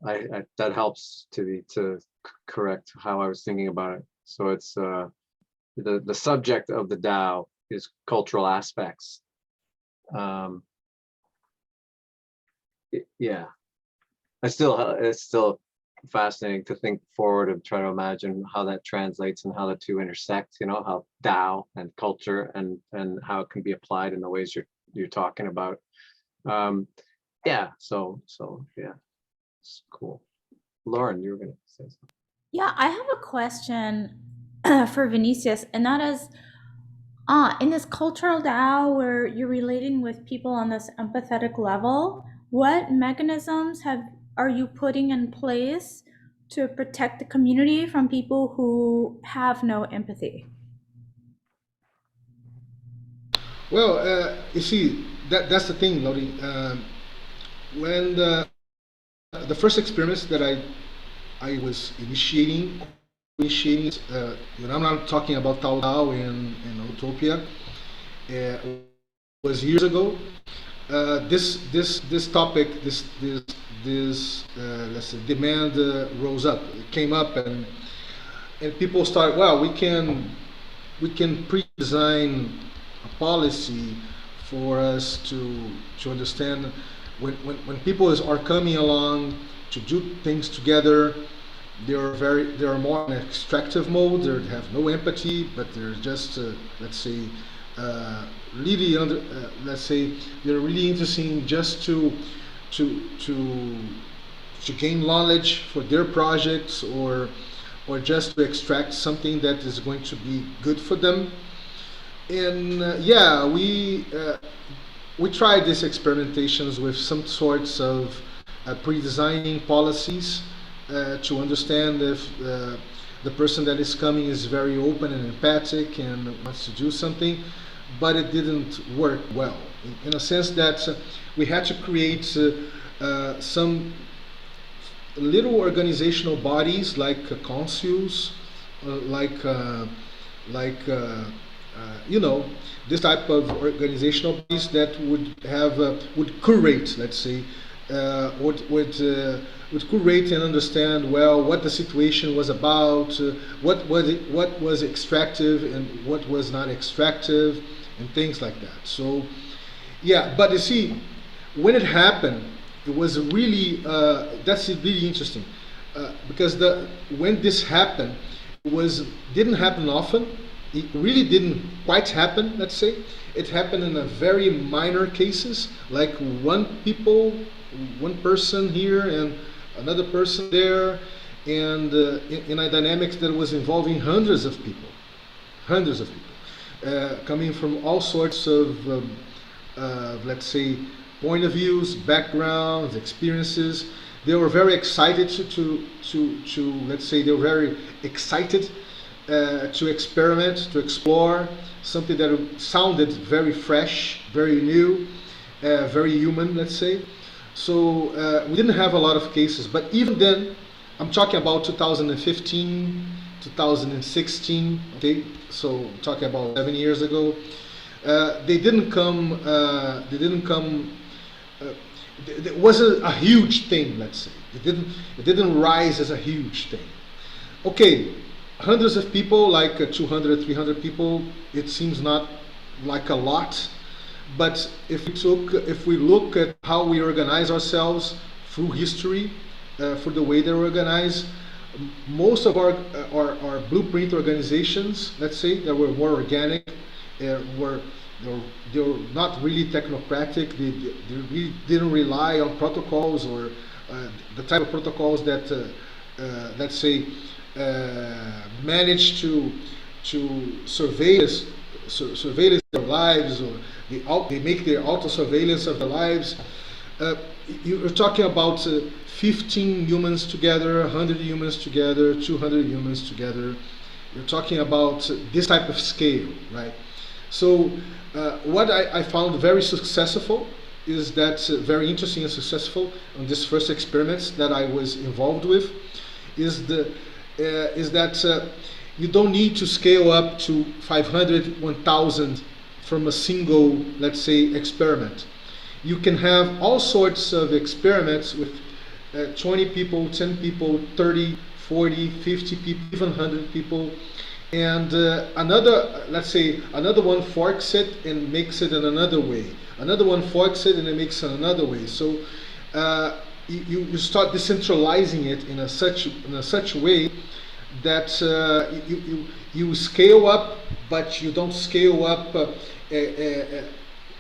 that helps to correct how I was thinking about it. So it's the subject of the DAO is cultural aspects. Yeah, it's still fascinating to think forward and try to imagine how that translates and how the two intersect, how DAO and culture and how it can be applied in the ways you're talking about. Yeah, so yeah, it's cool. Lauren, you were gonna say something. Yeah, I have a question for Vinicius, and that is, in this cultural DAO where you're relating with people on this empathetic level, what mechanisms are you putting in place to protect the community from people who have no empathy? Well, you see, that's the thing, Lodi. When the first experiments that I was initiating, when I'm not talking about Tao and Utopia, was years ago. This topic, this let's say demand rose up. It came up, and people started. Well, we can pre-design a policy for us to understand when people are coming along to do things together. They are more in extractive mode. They have no empathy, but they're just let's say really let's say they're really interesting just to gain knowledge for their projects, or just to extract something that is going to be good for them. And yeah, we tried these experimentations with some sorts of pre-designing policies to understand if the person that is coming is very open and empathic and wants to do something, but it didn't work well, in a sense that we had to create some little organizational bodies like councils, this type of organizational bodies that would curate, let's say, would curate and understand well what the situation was about, what was extractive and what was not extractive, and things like that. So yeah, but you see, when it happened, it was really that's really interesting, because when this happened, didn't happen often. It really didn't quite happen, let's say. It happened in a very minor cases, like one person here and another person there, and in a dynamics that was involving hundreds of people, coming from all sorts of, let's say, point of views, backgrounds, experiences. They were very excited to let's say, they were very excited to experiment, to explore something that sounded very fresh, very new, very human, let's say. So we didn't have a lot of cases, but even then, I'm talking about 2015, 2016, okay? So I'm talking about 7 years ago. They didn't come, it wasn't a huge thing, let's say. It didn't rise as a huge thing. Okay, hundreds of people, like 200, 300 people, it seems not like a lot. But if we look at how we organize ourselves through history, for the way they're organized, most of our blueprint organizations, let's say, that were more organic, they were not really technocratic. They really didn't rely on protocols or the type of protocols that, let's say, manage to surveil their lives, or they make their auto-surveillance of their lives. You're talking about 15 humans together, 100 humans together, 200 humans together. You're talking about this type of scale, right? So what I found very successful is that, very interesting and successful on this first experiments that I was involved with, is that you don't need to scale up to 500, 1,000 from a single, let's say, experiment. You can have all sorts of experiments with 20 people, 10 people, 30, 40, 50 people, even 100 people. And let's say, another one forks it and makes it in another way. Another one forks it and it makes it another way. So you start decentralizing it in a such way that you scale up, but you don't scale up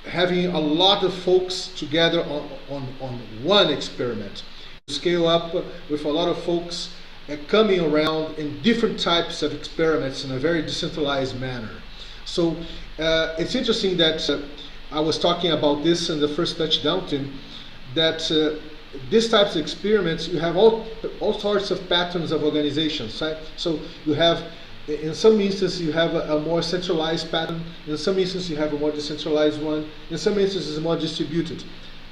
having a lot of folks together on one experiment. You scale up with a lot of folks coming around in different types of experiments in a very decentralized manner. So it's interesting that I was talking about this in the first touchdown team, that these types of experiments, you have all sorts of patterns of organizations, right? So you have, in some instances, you have a more centralized pattern. In some instances, you have a more decentralized one. In some instances, it's more distributed.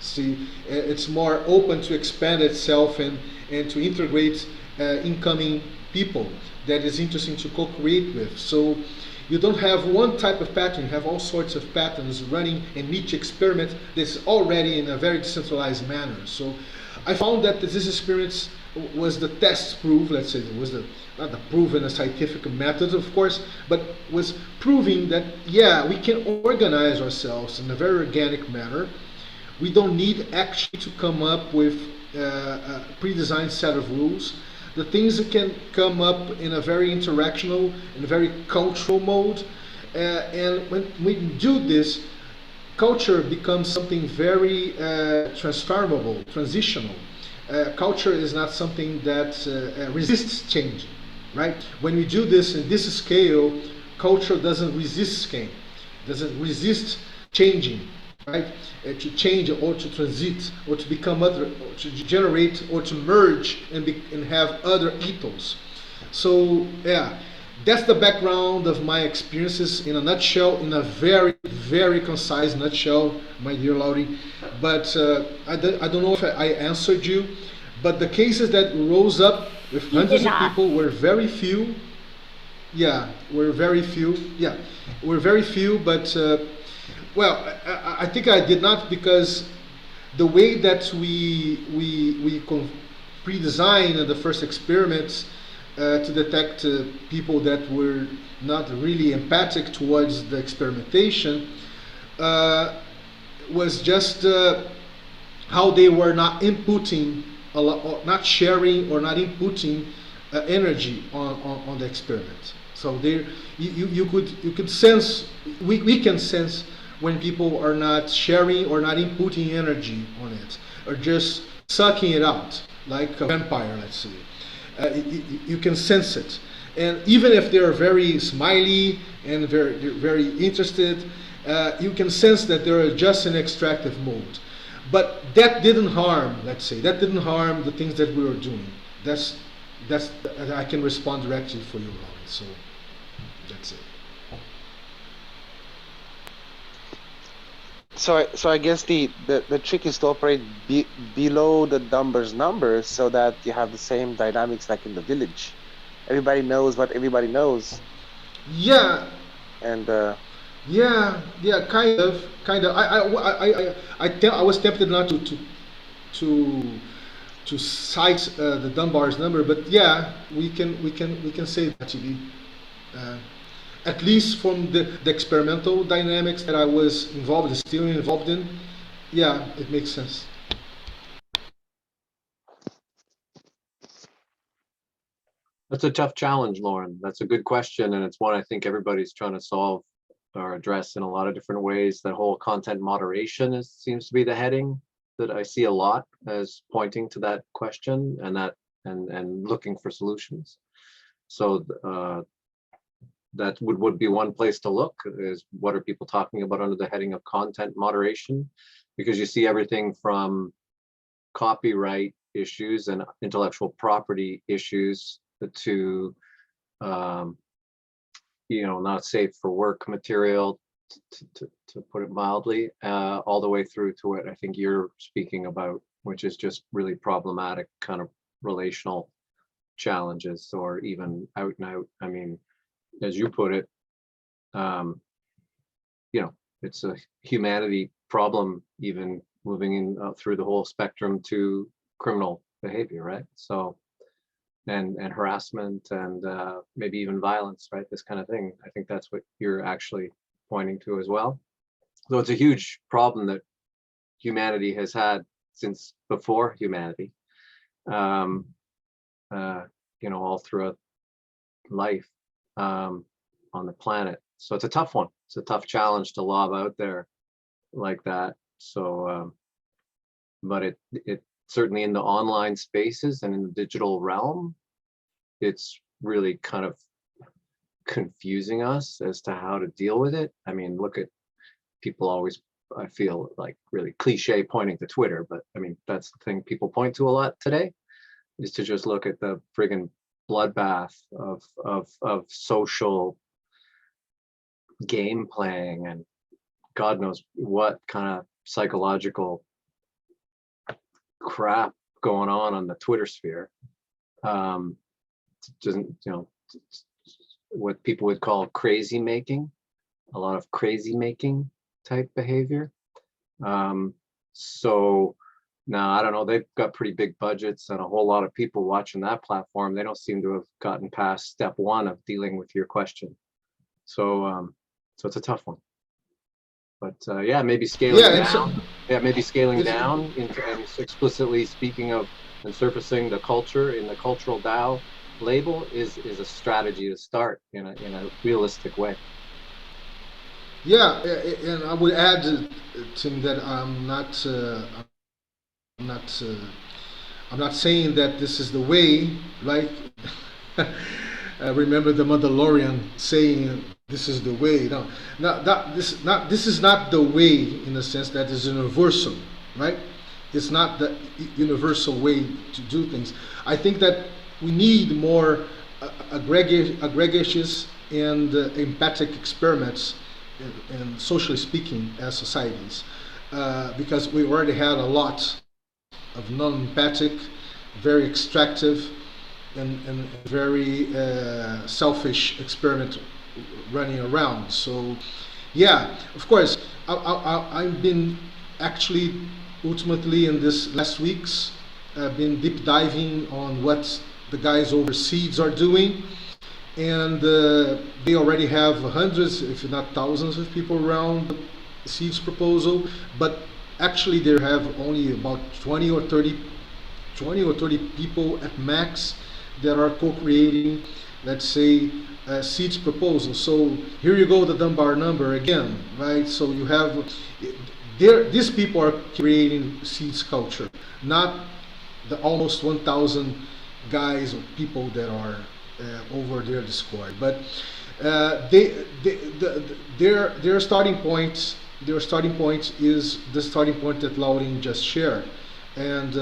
See, it's more open to expand itself and to integrate incoming people that is interesting to co-create with. So you don't have one type of pattern, you have all sorts of patterns running in each experiment that's already in a very decentralized manner. So I found that this experience was the test proof, let's say, it was not the proof in a scientific method, of course, but was proving that, yeah, we can organize ourselves in a very organic manner. We don't need actually to come up with a pre-designed set of rules. The things that can come up in a very interactional, in a very cultural mode. And when we do this, culture becomes something very transformable, transitional. Culture is not something that resists change, right? When we do this in this scale, culture doesn't resist change, doesn't resist changing, right? To change or to transit or to become other, or to generate or to merge and have other ethos. So yeah, that's the background of my experiences in a nutshell, in a very, very concise nutshell, my dear Laurie. But I don't know if I answered you, but the cases that rose up with hundreds of people were very few. Yeah, were very few. Yeah, were very few, but well, I think I did not, because the way that we pre-designed the first experiments to detect people that were not really empathic towards the experimentation was just how they were not inputting a lot, or not sharing or not inputting energy on the experiment. So there, you could sense, we can sense when people are not sharing or not inputting energy on it, or just sucking it out like a vampire, let's say. You can sense it. And even if they're very smiley and very interested, you can sense that they're just in extractive mode. But that didn't harm, let's say, that didn't harm the things that we were doing. That's I can respond directly for you, Lauren. So that's it. So I guess the trick is to operate below the numbers so that you have the same dynamics like in the village. Everybody knows what everybody knows. Yeah. And yeah, kind of. I was tempted not to cite the Dunbar's number, but yeah, we can say that to be. At least from the experimental dynamics that I was still involved in, yeah, it makes sense. That's a tough challenge, Lauren. That's a good question, and it's one I think everybody's trying to solve or address in a lot of different ways. That whole content moderation seems to be the heading that I see a lot as pointing to that question and looking for solutions. So that would be one place to look, is what are people talking about under the heading of content moderation, because you see everything from copyright issues and intellectual property issues to not safe for work material, to put it mildly, all the way through to what I think you're speaking about, which is just really problematic kind of relational challenges, or even out and out. I mean, as you put it, it's a humanity problem, even moving in through the whole spectrum to criminal behavior, right? So, and harassment and maybe even violence, right? This kind of thing. I think that's what you're actually pointing to as well. So it's a huge problem that humanity has had since before humanity, all throughout life on the planet. So it's a tough one. It's a tough challenge to lob out there like that. So, but it certainly in the online spaces and in the digital realm, it's really kind of confusing us as to how to deal with it. I mean, look at people always, I feel like really cliche pointing to Twitter, but I mean, that's the thing people point to a lot today, is to just look at the friggin' bloodbath of social game playing and God knows what kind of psychological crap going on the Twitter sphere. Doesn't, what people would call crazy making, a lot of crazy making type behavior. So now I don't know, they've got pretty big budgets and a whole lot of people watching that platform. They don't seem to have gotten past step one of dealing with your question. So so it's a tough one. But yeah, maybe scaling down. Maybe scaling down into, and explicitly speaking of and surfacing the culture in the cultural DAO label is a strategy to start in a realistic way. Yeah, and I would add, Tim, that I'm not saying that this is the way. Like, remember the Mandalorian saying, "This is the way." This is not the way in the sense that it's universal, right? It's not the universal way to do things. I think that we need more gregarious and empathic experiments, and socially speaking, as societies, because we already had a lot of non-empathic, very extractive, and very selfish experiment running around. So, yeah, of course, I've been actually ultimately in this last weeks been deep diving on what the guys overseas are doing, and they already have hundreds, if not thousands, of people around the Seeds proposal, but actually they have only about 20 or 30 people at max that are co-creating, let's say, Seeds proposal. So here you go, the Dunbar number again, right? So you have these people are creating Seeds culture, not the almost 1,000 guys or people that are over their Discord. But their starting point, is the starting point that Lauren just shared. And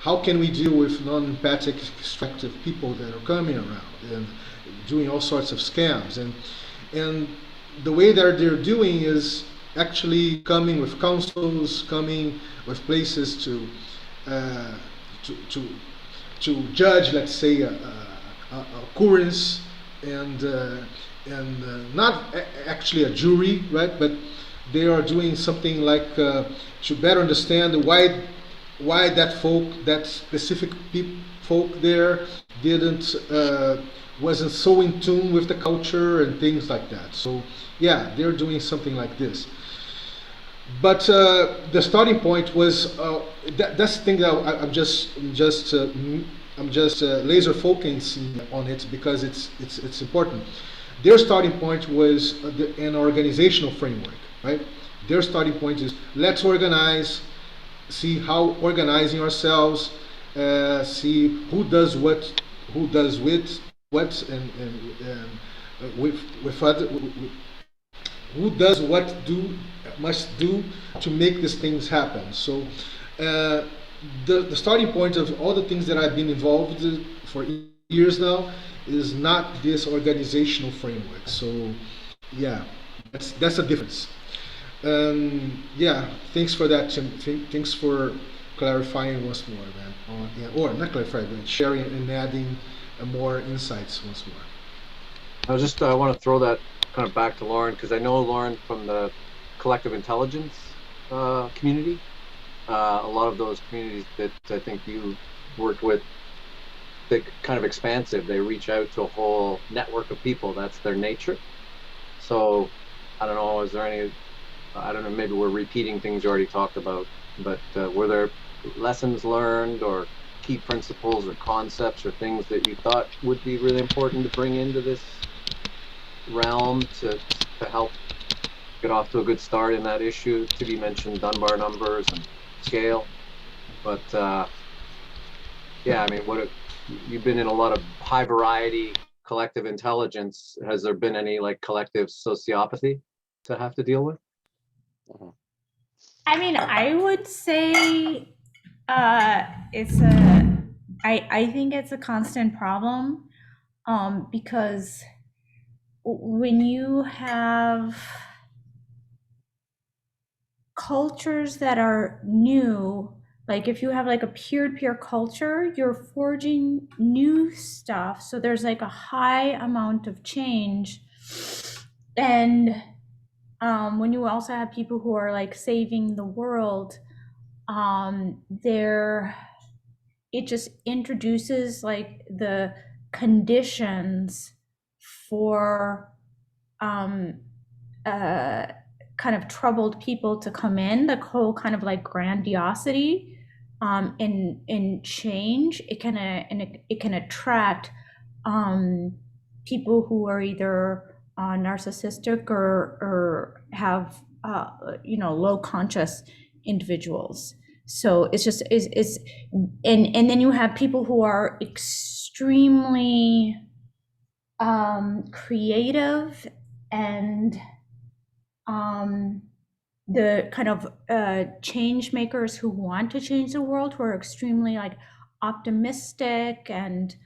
how can we deal with non-empathic, extractive people that are coming around and doing all sorts of scams? And the way that they're doing is actually coming with councils, coming with places uh, to, to, to judge, let's say, a occurrence, and not actually a jury, right? But they are doing something like to better understand why that specific folk there didn't wasn't so in tune with the culture and things like that. So yeah, they're doing something like this. But the starting point was that's the thing that I'm just laser focusing on it because it's important. Their starting point was an organizational framework, right? Their starting point is let's organize, see how organizing ourselves, see who does with what, and with other, who does what must do to make these things happen. So the starting point of all the things that I've been involved in for years now is not this organizational framework. So yeah, that's a difference. Yeah, thanks for that, Tim. Thanks for clarifying once more, man. Yeah, or not clarifying, but sharing and adding more insights once more. I want to throw that kind of back to Lauren, because I know Lauren from the collective intelligence community. A lot of those communities that I think you worked with, they're kind of expansive. They reach out to a whole network of people. That's their nature. So I don't know, is there any, I don't know, maybe we're repeating things you already talked about, but were there lessons learned or key principles or concepts or things that you thought would be really important to bring into this realm to help get off to a good start in that issue? Tibi mentioned Dunbar numbers and scale, but yeah, I mean, you've been in a lot of high variety collective intelligence. Has there been any like collective sociopathy to have to deal with? I mean, I would say I think it's a constant problem because when you have cultures that are new, like if you have like a peer-to-peer culture, you're forging new stuff. So there's like a high amount of change. And when you also have people who are like saving the world, it just introduces like the conditions for kind of troubled people to come in. The whole kind of like grandiosity in change, it can attract people who are either narcissistic or have low conscious individuals. So it's just it's and then you have people who are extremely creative and the kind of change makers who want to change the world, who are extremely like optimistic and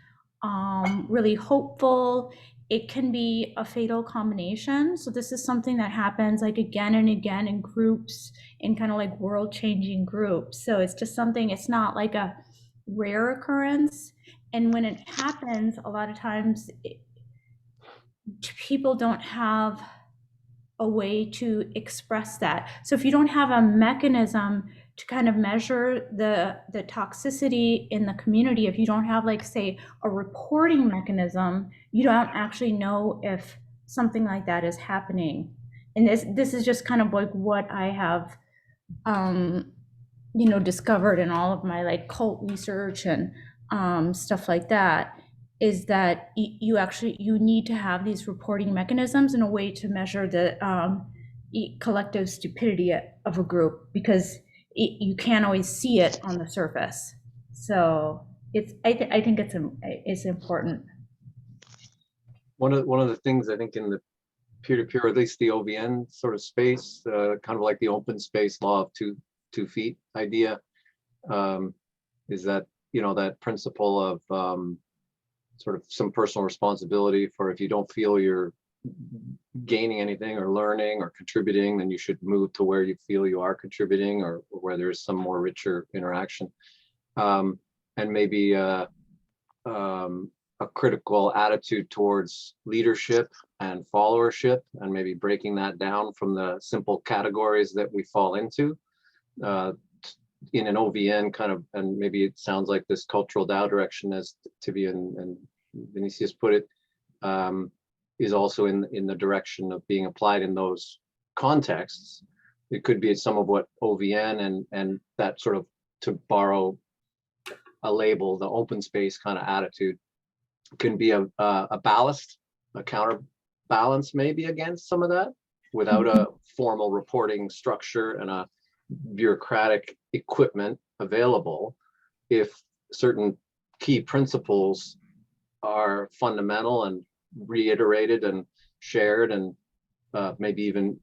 really hopeful. It can be a fatal combination. So this is something that happens like again and again in groups, in kind of like world changing groups. So it's just something, it's not like a rare occurrence. And when it happens, a lot of times people don't have a way to express that. So if you don't have a mechanism to kind of measure the toxicity in the community, if you don't have like say a reporting mechanism, you don't actually know if something like that is happening. And this is just kind of like what I have discovered in all of my like cult research and stuff like that, is that you need to have these reporting mechanisms in a way to measure the collective stupidity of a group, because you can't always see it on the surface. So I think it's important. One of the things I think in the peer-to-peer, or at least the OVN sort of space, kind of like the open space law of 2 feet idea, is that, you know, that principle of sort of some personal responsibility for, if you don't feel you're gaining anything or learning or contributing, then you should move to where you feel you are contributing, or where there's some more richer interaction. And maybe a critical attitude towards leadership and followership, and maybe breaking that down from the simple categories that we fall into in an OVN kind of, and maybe it sounds like this cultural DAO direction, as Tibi and Vinicius put it, is also in the direction of being applied in those contexts. It could be some of what OVN and that sort of, to borrow a label, the open space kind of attitude, can be a ballast, a counterbalance maybe against some of that, without a formal reporting structure and a bureaucratic equipment available. If certain key principles are fundamental and reiterated and shared, and maybe even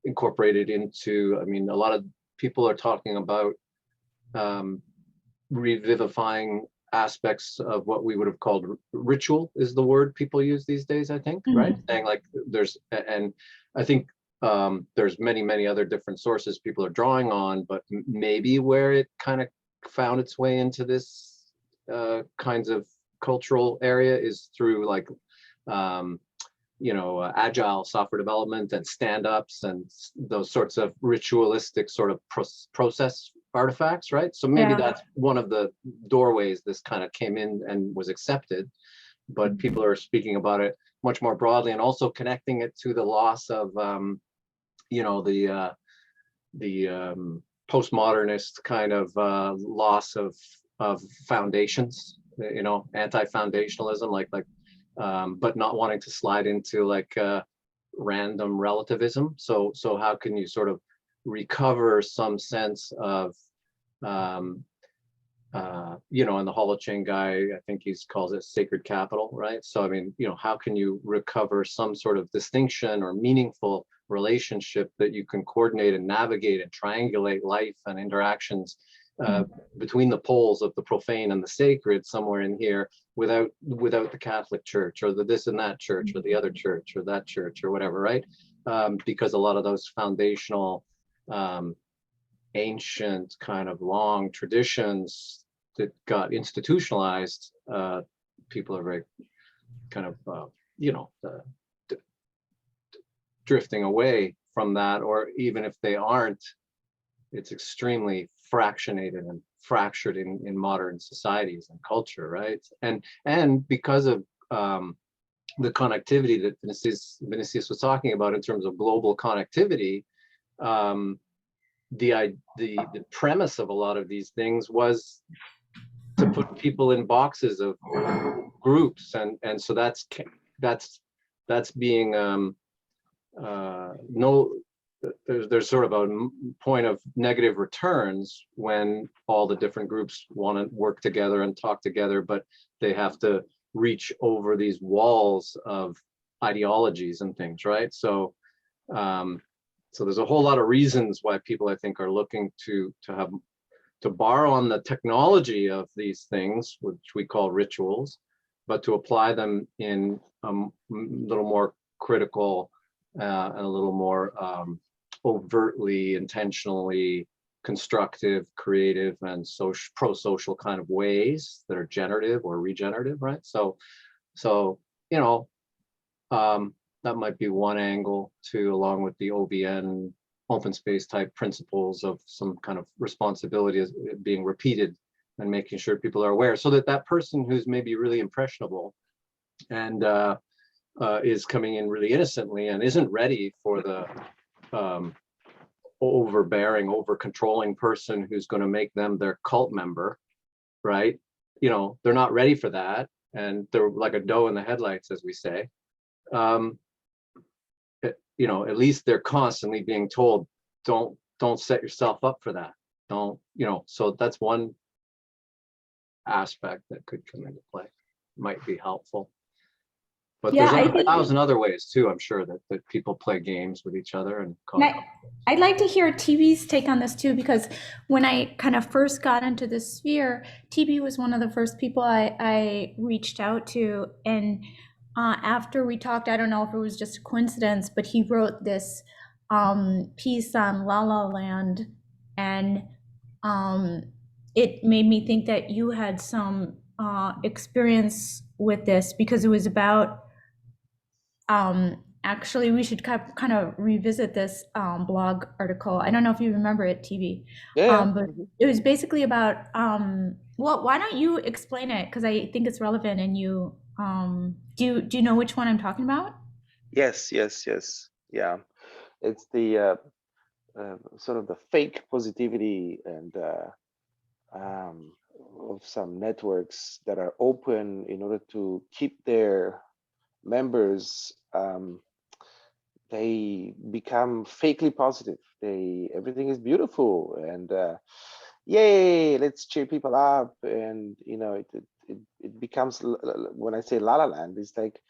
incorporated into, I mean, a lot of people are talking about revivifying aspects of what we would have called ritual, is the word people use these days, I think, right? Saying like there's, and I think there's many other different sources people are drawing on, but maybe where it kind of found its way into this kinds of cultural area is through like you know, agile software development and stand-ups and those sorts of ritualistic sort of process artifacts, right? So maybe that's one of the doorways this kind of came in and was accepted, but people are speaking about it much more broadly, and also connecting it to the loss of you know, the postmodernist kind of loss of foundations, you know, anti-foundationalism, like but not wanting to slide into like random relativism. So how can you sort of recover some sense of you know, and the holochain guy, I think he calls it sacred capital, right? So I mean, you know, how can you recover some sort of distinction or meaningful relationship that you can coordinate and navigate and triangulate life and interactions between the poles of the profane and the sacred somewhere in here, without the Catholic Church or the this and that church or the other church or that church or whatever, right? Because a lot of those foundational ancient kind of long traditions that got institutionalized, people are very kind of you know, drifting away from that, or even if they aren't, it's extremely fractionated and fractured in modern societies and culture, right? And because of the connectivity that Vinicius was talking about in terms of global connectivity, the premise of a lot of these things was to put people in boxes of groups, and so that's being no, there's sort of a point of negative returns when all the different groups want to work together and talk together, but they have to reach over these walls of ideologies and things, right? So so there's a whole lot of reasons why people, I think, are looking to borrow on the technology of these things, which we call rituals, but to apply them in a little more critical and a little more overtly, intentionally constructive, creative, and pro-social kind of ways that are generative or regenerative, right? So you know, that might be one angle too, along with the OVN open space type principles of some kind of responsibility is being repeated and making sure people are aware, so that that person who's maybe really impressionable and is coming in really innocently and isn't ready for the overbearing, over controlling person who's going to make them their cult member, right? You know, they're not ready for that, and they're like a doe in the headlights, as we say. You know, at least they're constantly being told, don't set yourself up for that. Don't, you know, so that's one aspect that could come into play might be helpful. But Yeah, there's I a think, thousand other ways too, I'm sure, that people play games with each other and and cause. I'd like to hear TB's take on this too, because when I kind of first got into this sphere, TB was one of the first people I reached out to. And after we talked, I don't know if it was just a coincidence, but he wrote this piece on La La Land. And it made me think that you had some experience with this, because it was about actually, we should kind of revisit this blog article. I don't know if you remember it, TV, Yeah. but Mhm. it was basically about. Well, why don't you explain it? Because I think it's relevant, and you do you know which one I'm talking about? Yes, yes, yes. Yeah. It's the sort of the fake positivity and um, of some networks that are open in order to keep their members. They become fakely positive. Everything is beautiful and yay, let's cheer people up. And it becomes, when I say La La Land, it's like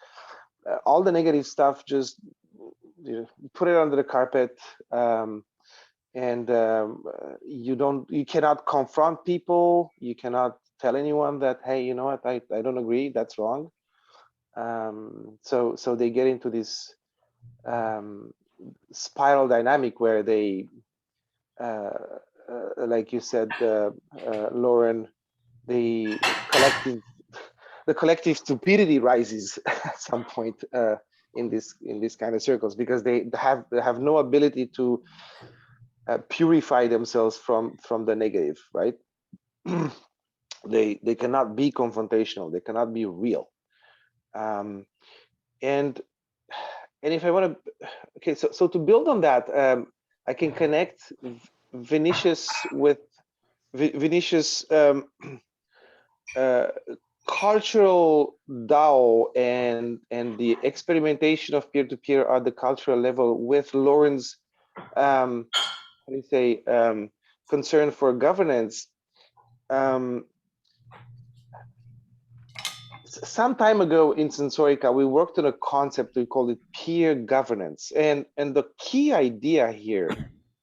all the negative stuff, just put it under the carpet. And you cannot confront people. You cannot tell anyone that, hey, you know what, I don't agree, that's wrong. So they get into this spiral dynamic where they like you said, Lauren, the collective stupidity rises at some point in this kind of circles, because they have no ability to purify themselves from the negative, right? They cannot be confrontational, they cannot be real. And if I want to, okay, so to build on that, I can connect Vinicius with Vinicius cultural DAO and the experimentation of peer-to-peer at the cultural level with Lauren's how do you say concern for governance. Some time ago in Sensorica, we worked on a concept, we call it peer governance. And the key idea here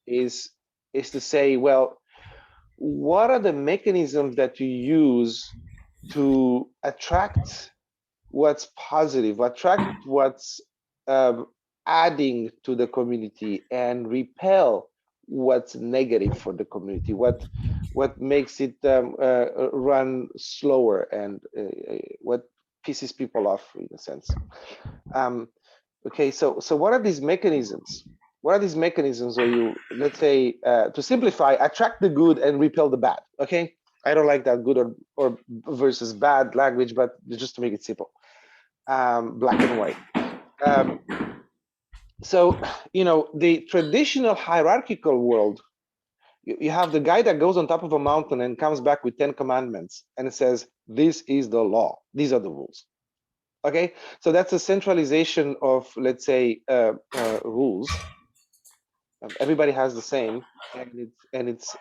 is to say, well, what are the mechanisms that you use to attract what's positive, attract what's adding to the community, and repel what's negative for the community, what makes it run slower, and what pisses people off, in a sense. Okay, so what are these mechanisms? What are these mechanisms where you, let's say, to simplify, attract the good and repel the bad? Okay, I don't like that good or versus bad language, but just to make it simple, black and white. So, the traditional hierarchical world, you have the guy that goes on top of a mountain and comes back with 10 commandments and says, this is the law, these are the rules. Okay, so that's a centralization of, let's say, rules. Everybody has the same, and it's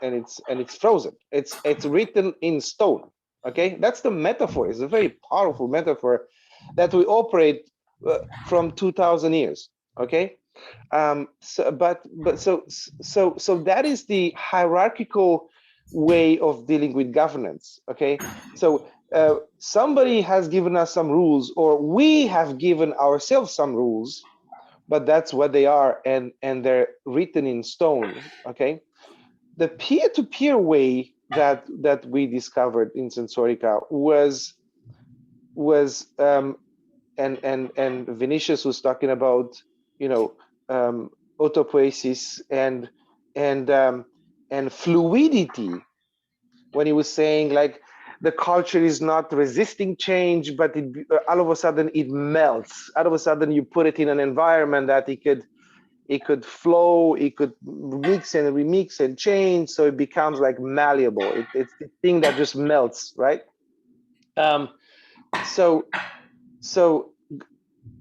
frozen. It's written in stone. Okay, that's the metaphor. It's a very powerful metaphor that we operate from 2,000 years. Okay, so that is the hierarchical way of dealing with governance. Okay, so somebody has given us some rules, or we have given ourselves some rules, but that's what they are, and they're written in stone. Okay, the peer-to-peer way that we discovered in Sensorica was and Vinicius was talking about, autopoiesis and fluidity, when he was saying, like, the culture is not resisting change, but all of a sudden it melts. All of a sudden you put it in an environment that it could flow, it could mix and remix and change, so it becomes like malleable. It's the thing that just melts, right? So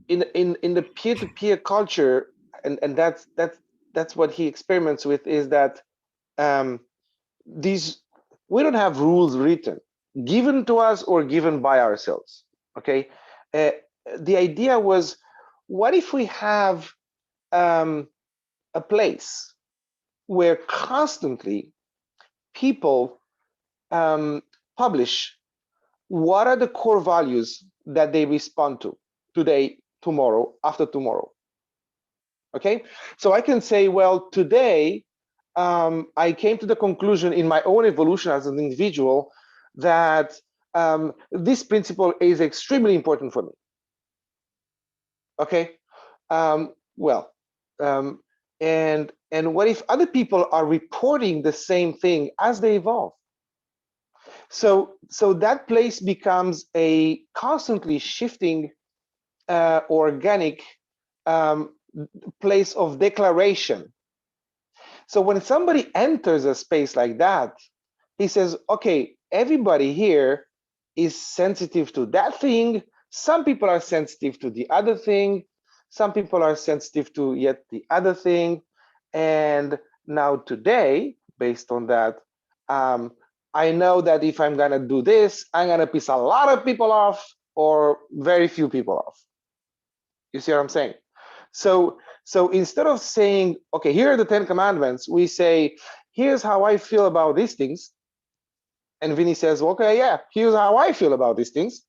in the peer-to-peer culture, and that's what he experiments with, is that these, we don't have rules written. given to us or given by ourselves. Okay, the idea was, what if we have a place where constantly people publish what are the core values that they respond to today, tomorrow, after tomorrow. Okay, so I can say, well, today I came to the conclusion in my own evolution as an individual that this principle is extremely important for me. Okay, well, and what if other people are reporting the same thing as they evolve? So that place becomes a constantly shifting, organic place of declaration. So when somebody enters a space like that, he says, okay, everybody here is sensitive to that thing. Some people are sensitive to the other thing. Some people are sensitive to yet the other thing. And now today, based on that, I know that if I'm gonna do this, I'm gonna piss a lot of people off or very few people off. You see what I'm saying? So instead of saying, okay, here are the 10 commandments, we say, here's how I feel about these things. And Vinny says, okay, yeah, here's how I feel about these things.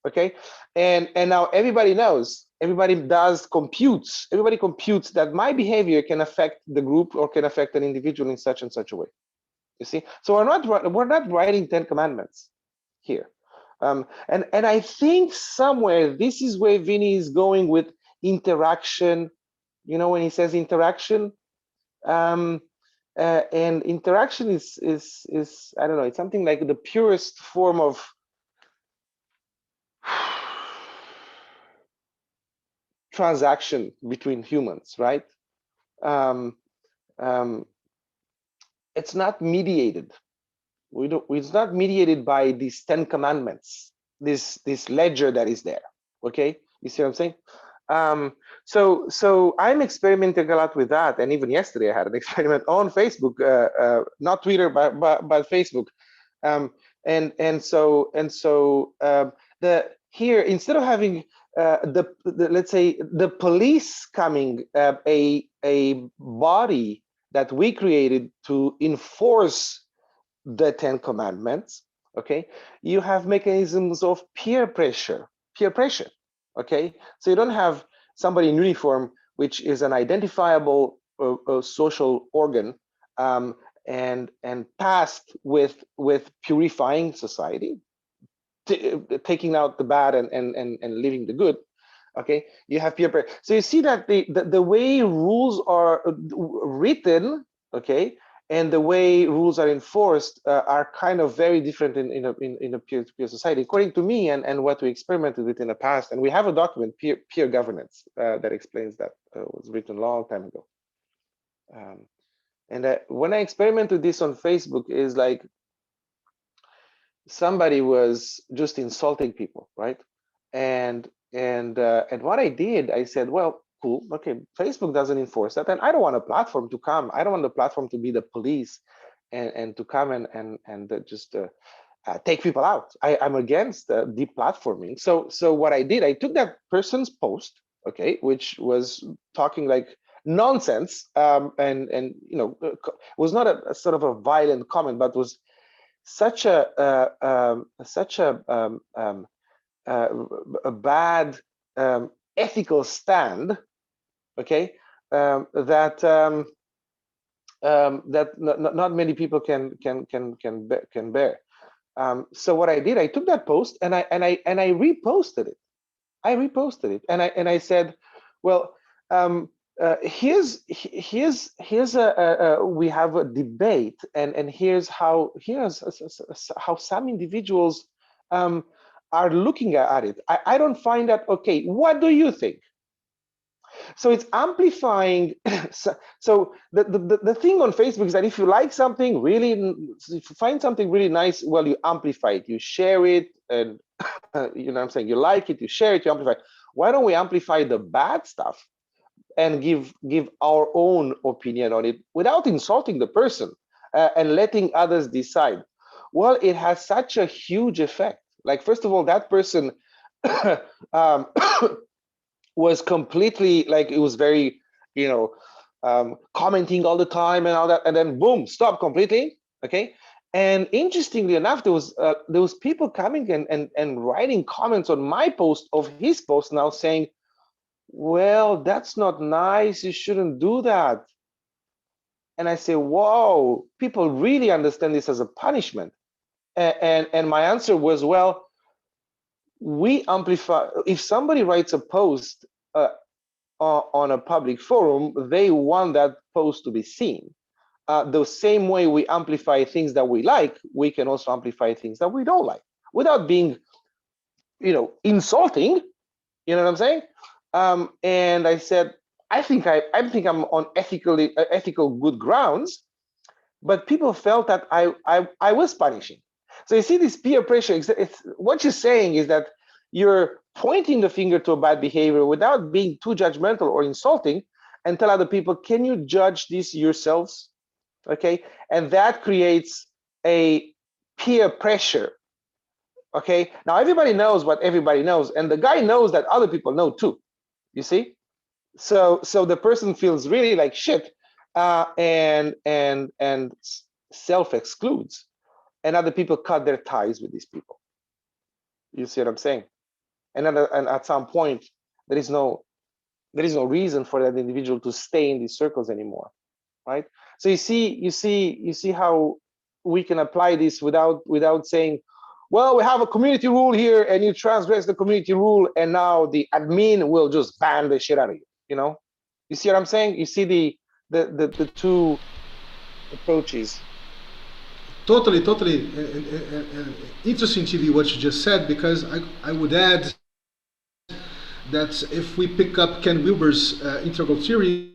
Okay, and now everybody knows, everybody computes that my behavior can affect the group or can affect an individual in such and such a way. You see, so we're not writing 10 commandments here. And I think somewhere this is where Vinny is going with interaction. You know, when he says interaction, and interaction is I don't know, it's something like the purest form of transaction between humans, right? It's not mediated. It's not mediated by these 10 commandments, this ledger that is there. Okay, you see what I'm saying? So I'm experimenting a lot with that, and even yesterday I had an experiment on Facebook, not Twitter, but Facebook, and so here, instead of having let's say the police coming, a body that we created to enforce the 10 commandments, okay, you have mechanisms of peer pressure, okay? So you don't have somebody in uniform, which is an identifiable social organ, and tasked with purifying society, taking out the bad and leaving the good. Okay, you have peer pressure. So you see that the way rules are written, okay, and the way rules are enforced are kind of very different in a peer-to-peer society, according to me, and what we experimented with in the past. And we have a document, peer governance, that explains that. Was written a long time ago. And when I experimented this on Facebook, is like somebody was just insulting people, right? And what I did, I said, well, cool, okay, Facebook doesn't enforce that, and I don't want a platform to come. I don't want the platform to be the police and to come and just take people out. I'm against deplatforming. So what I did, I took that person's post, okay, which was talking like nonsense, and you know, was not a sort of a violent comment, but was such a bad ethical stand, okay, that not many people can bear. So what I did, I took that post and I reposted it. And I said, well, here's we have a debate, and here's how some individuals are looking at it. I don't find that okay. What do you think? So it's amplifying. So the thing on Facebook is that if you like something really, if you find something really nice, well, you amplify it, you share it, and you know what I'm saying, you like it, you share it, you amplify it. Why don't we amplify the bad stuff and give our own opinion on it without insulting the person, and letting others decide? Well, it has such a huge effect. Like, first of all, that person um, was completely like, it was very, you know, commenting all the time and all that, and then boom, stop completely. Okay. And interestingly enough, there was people coming and writing comments on my post of his post now saying, well, that's not nice, you shouldn't do that. And I say, whoa, people really understand this as a punishment. And my answer was, well, we amplify. If somebody writes a post on a public forum, they want that post to be seen. The same way we amplify things that we like, we can also amplify things that we don't like without being, insulting. You know what I'm saying? And I said, I think I'm on ethical good grounds, but people felt that I was punishing. So you see this peer pressure. It's what you're saying is that you're pointing the finger to a bad behavior without being too judgmental or insulting, and tell other people, can you judge this yourselves? Okay, and that creates a peer pressure. Okay, now everybody knows what everybody knows, and the guy knows that other people know too. You see, so the person feels really like shit, and self excludes, and other people cut their ties with these people. You see what I'm saying? And at some point, there is no reason for that individual to stay in these circles anymore, right? So you see how we can apply this without saying, well, we have a community rule here, and you transgress the community rule, and now the admin will just ban the shit out of you. You see what I'm saying? You see the two approaches. Totally. Interesting, TV, what you just said, because I would add that if we pick up Ken Wilber's integral theory,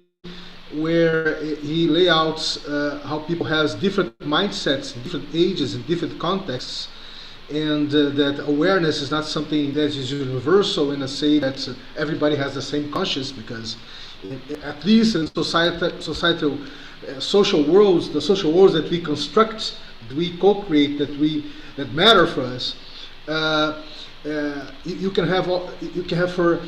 where he layouts how people has different mindsets, different ages, and different contexts, and that awareness is not something that is universal in a say that everybody has the same conscious, because at least in societal social worlds, the social worlds that we construct, that we co-create, that matter for us, you can have for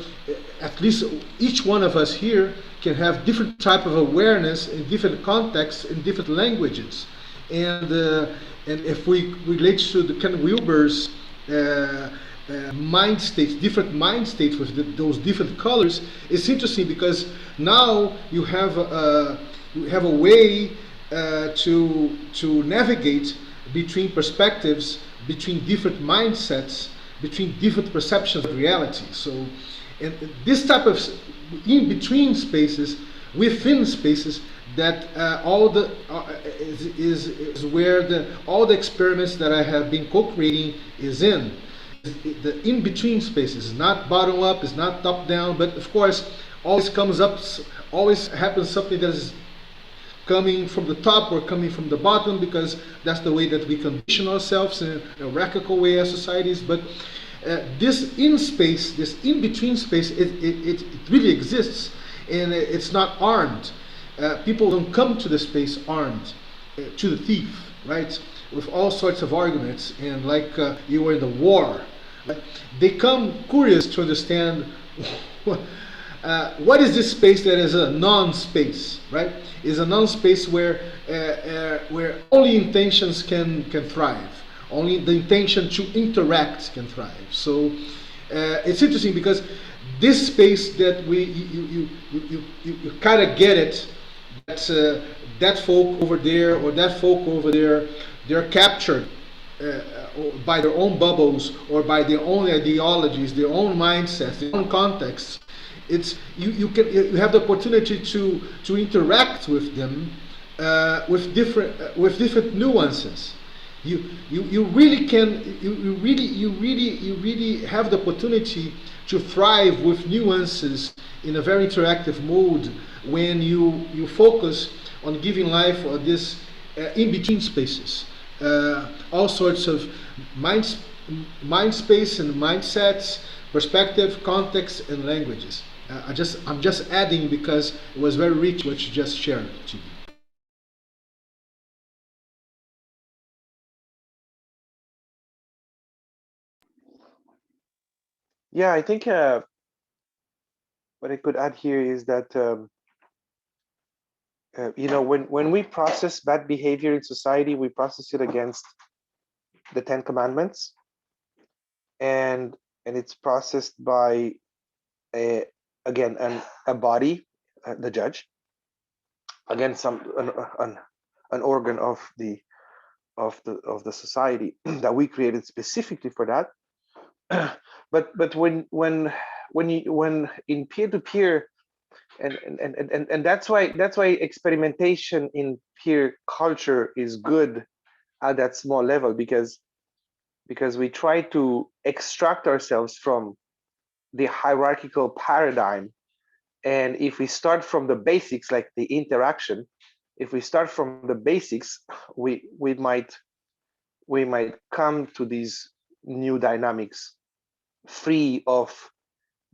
at least each one of us here can have different type of awareness in different contexts, in different languages, and if we relate to the Ken Wilber's mind states, different mind states with those different colors, it's interesting because now you have a way to navigate between perspectives, between different mindsets, between different perceptions of reality. So, and this type of in-between spaces, within spaces, that is where all the experiments that I have been co-creating is in. The in-between spaces is not bottom up, it's not top down, but of course always happens something that is coming from the top or coming from the bottom, because that's the way that we condition ourselves in a hierarchical way as societies. But this in-space, this in-between space, it really exists, and it's not armed. People don't come to the space armed, to the thief, right? With all sorts of arguments, and like you were in the war. Right? They come curious to understand what is this space that is a non-space, right? Is a non-space where only intentions can thrive. Only the intention to interact can thrive. So it's interesting because this space that you kind of get it, that that folk over there or that folk over there, they're captured by their own bubbles or by their own ideologies, their own mindsets, their own contexts. It's you have the opportunity to interact with them with different nuances. You really can you really have the opportunity to thrive with nuances in a very interactive mode when you focus on giving life or this in between spaces, all sorts of mind space and mindsets, perspective, context, and languages. I'm just adding because it was very rich what you just shared to me. Yeah, I think what I could add here is that when we process bad behavior in society, we process it against the Ten Commandments, and it's processed by a again a body, the judge, against an organ of the society that we created specifically for that. but when in peer-to-peer, and that's why experimentation in peer culture is good at that small level, because we try to extract ourselves from the hierarchical paradigm. And if we start from the basics, like the interaction, if we start from the basics, we might come to these new dynamics free of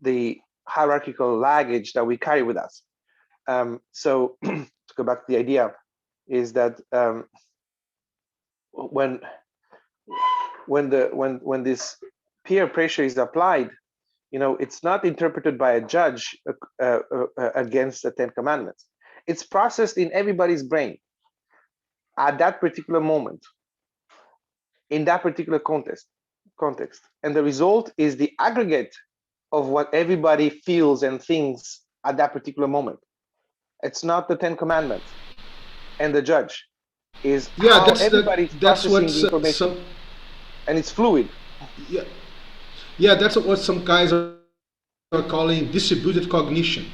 the hierarchical luggage that we carry with us. So to go back to the idea, is that when this peer pressure is applied, it's not interpreted by a judge against the Ten Commandments. It's processed in everybody's brain at that particular moment, in that particular context. And the result is the aggregate of what everybody feels and thinks at that particular moment. It's not the Ten Commandments and the judge. Is Yeah, how everybody's that's processing what the information, some and it's fluid. yeah, yeah, that's what some guys are calling distributed cognition,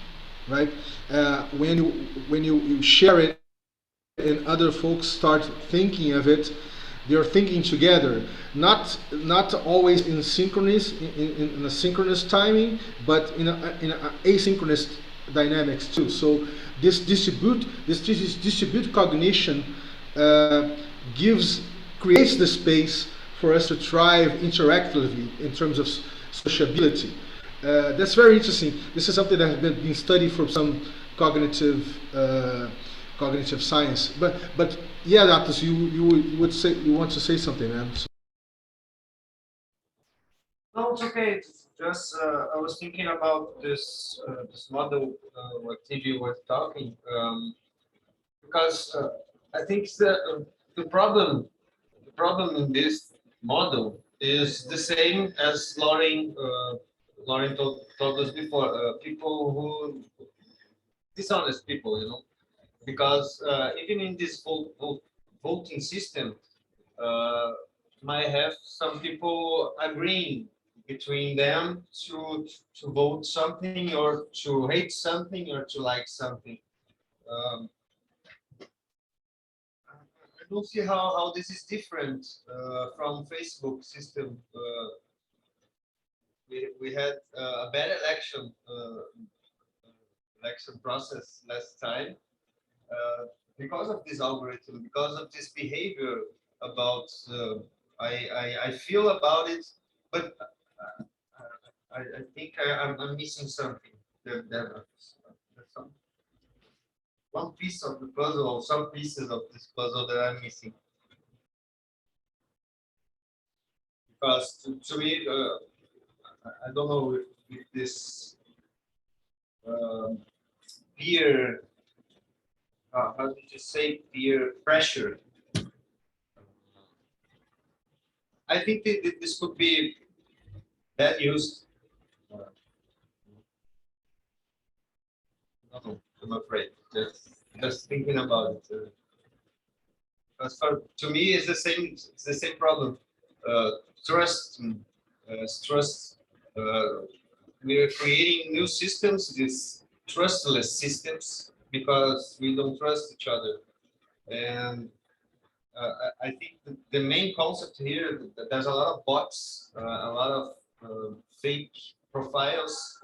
right? When you share it and other folks start thinking of it, they're thinking together, not always in synchronous in a synchronous timing, but in a asynchronous dynamics too. So this distribute cognition uh, gives creates the space for us to thrive interactively in terms of sociability. That's very interesting. This is something that has been studied for some cognitive cognitive science. But yeah, Latus, you would say you want to say something, man. So, No, it's okay. It's just I was thinking about this model what TV was talking because I think the problem the problem in this model is the same as Lauren told us before. People who dishonest people, because even in this voting system, uh, might have some people agreeing between them to vote something or to hate something or to like something. Um, I don't see how this is different from Facebook system. We had a bad election process last time uh, because of this algorithm, because of this behavior about I feel about it, but I think I'm missing something. There's one piece of the puzzle, or some pieces of this puzzle that I'm missing. Because to me, I don't know if this um, peer, how did you say, peer pressure. I think that this could be bad used. Uh, no, I'm afraid. Just thinking about it. As far to me, it's the same. It's the same problem. Uh, trust, trust. Uh, we are creating new systems, these trustless systems, because we don't trust each other. And I think the main concept here that there's a lot of bots, a lot of fake profiles,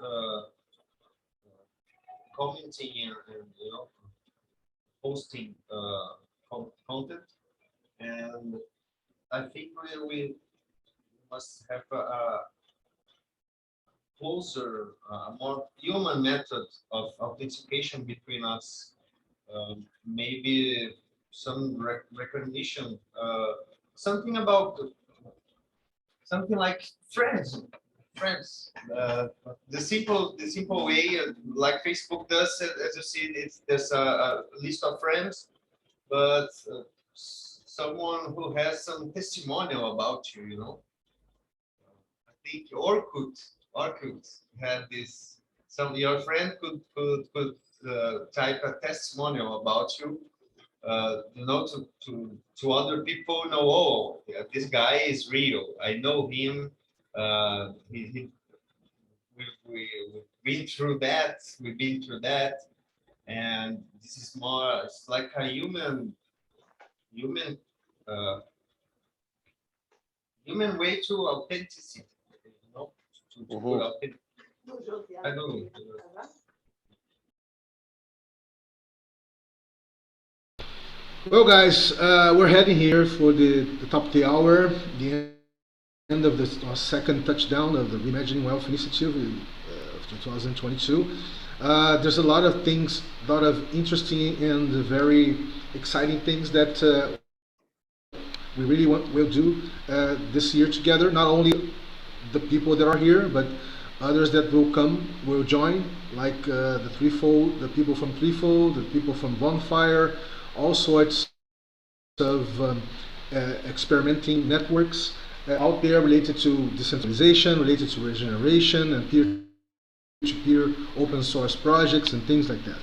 commenting and posting content, and I think we must have a closer, more human method of authentication between us. Maybe some recognition, something about something like friends, friends. The simple way, like Facebook does, as you see, there's a list of friends, but someone who has some testimonial about you, you know. I think Orkut had this. Some your friend could type a testimonial about you, you know, to other people know, oh, yeah, this guy is real. I know him. We've been through that. We've been through that, and this is more. It's like a human, uh, human way to authenticity. You know, to put Mhm. authentic. I don't know. Well, guys, we're heading here for the top of the hour, the end of the second touchdown of the Reimagining Wealth Initiative of 2022. There's a lot of things, a lot of interesting and very exciting things that we really will do this year together. Not only the people that are here, but others that will come, will join, like the Threefold, the people from Threefold, the people from Bonfire, all sorts of experimenting networks out there related to decentralization, related to regeneration and peer-to-peer open source projects and things like that.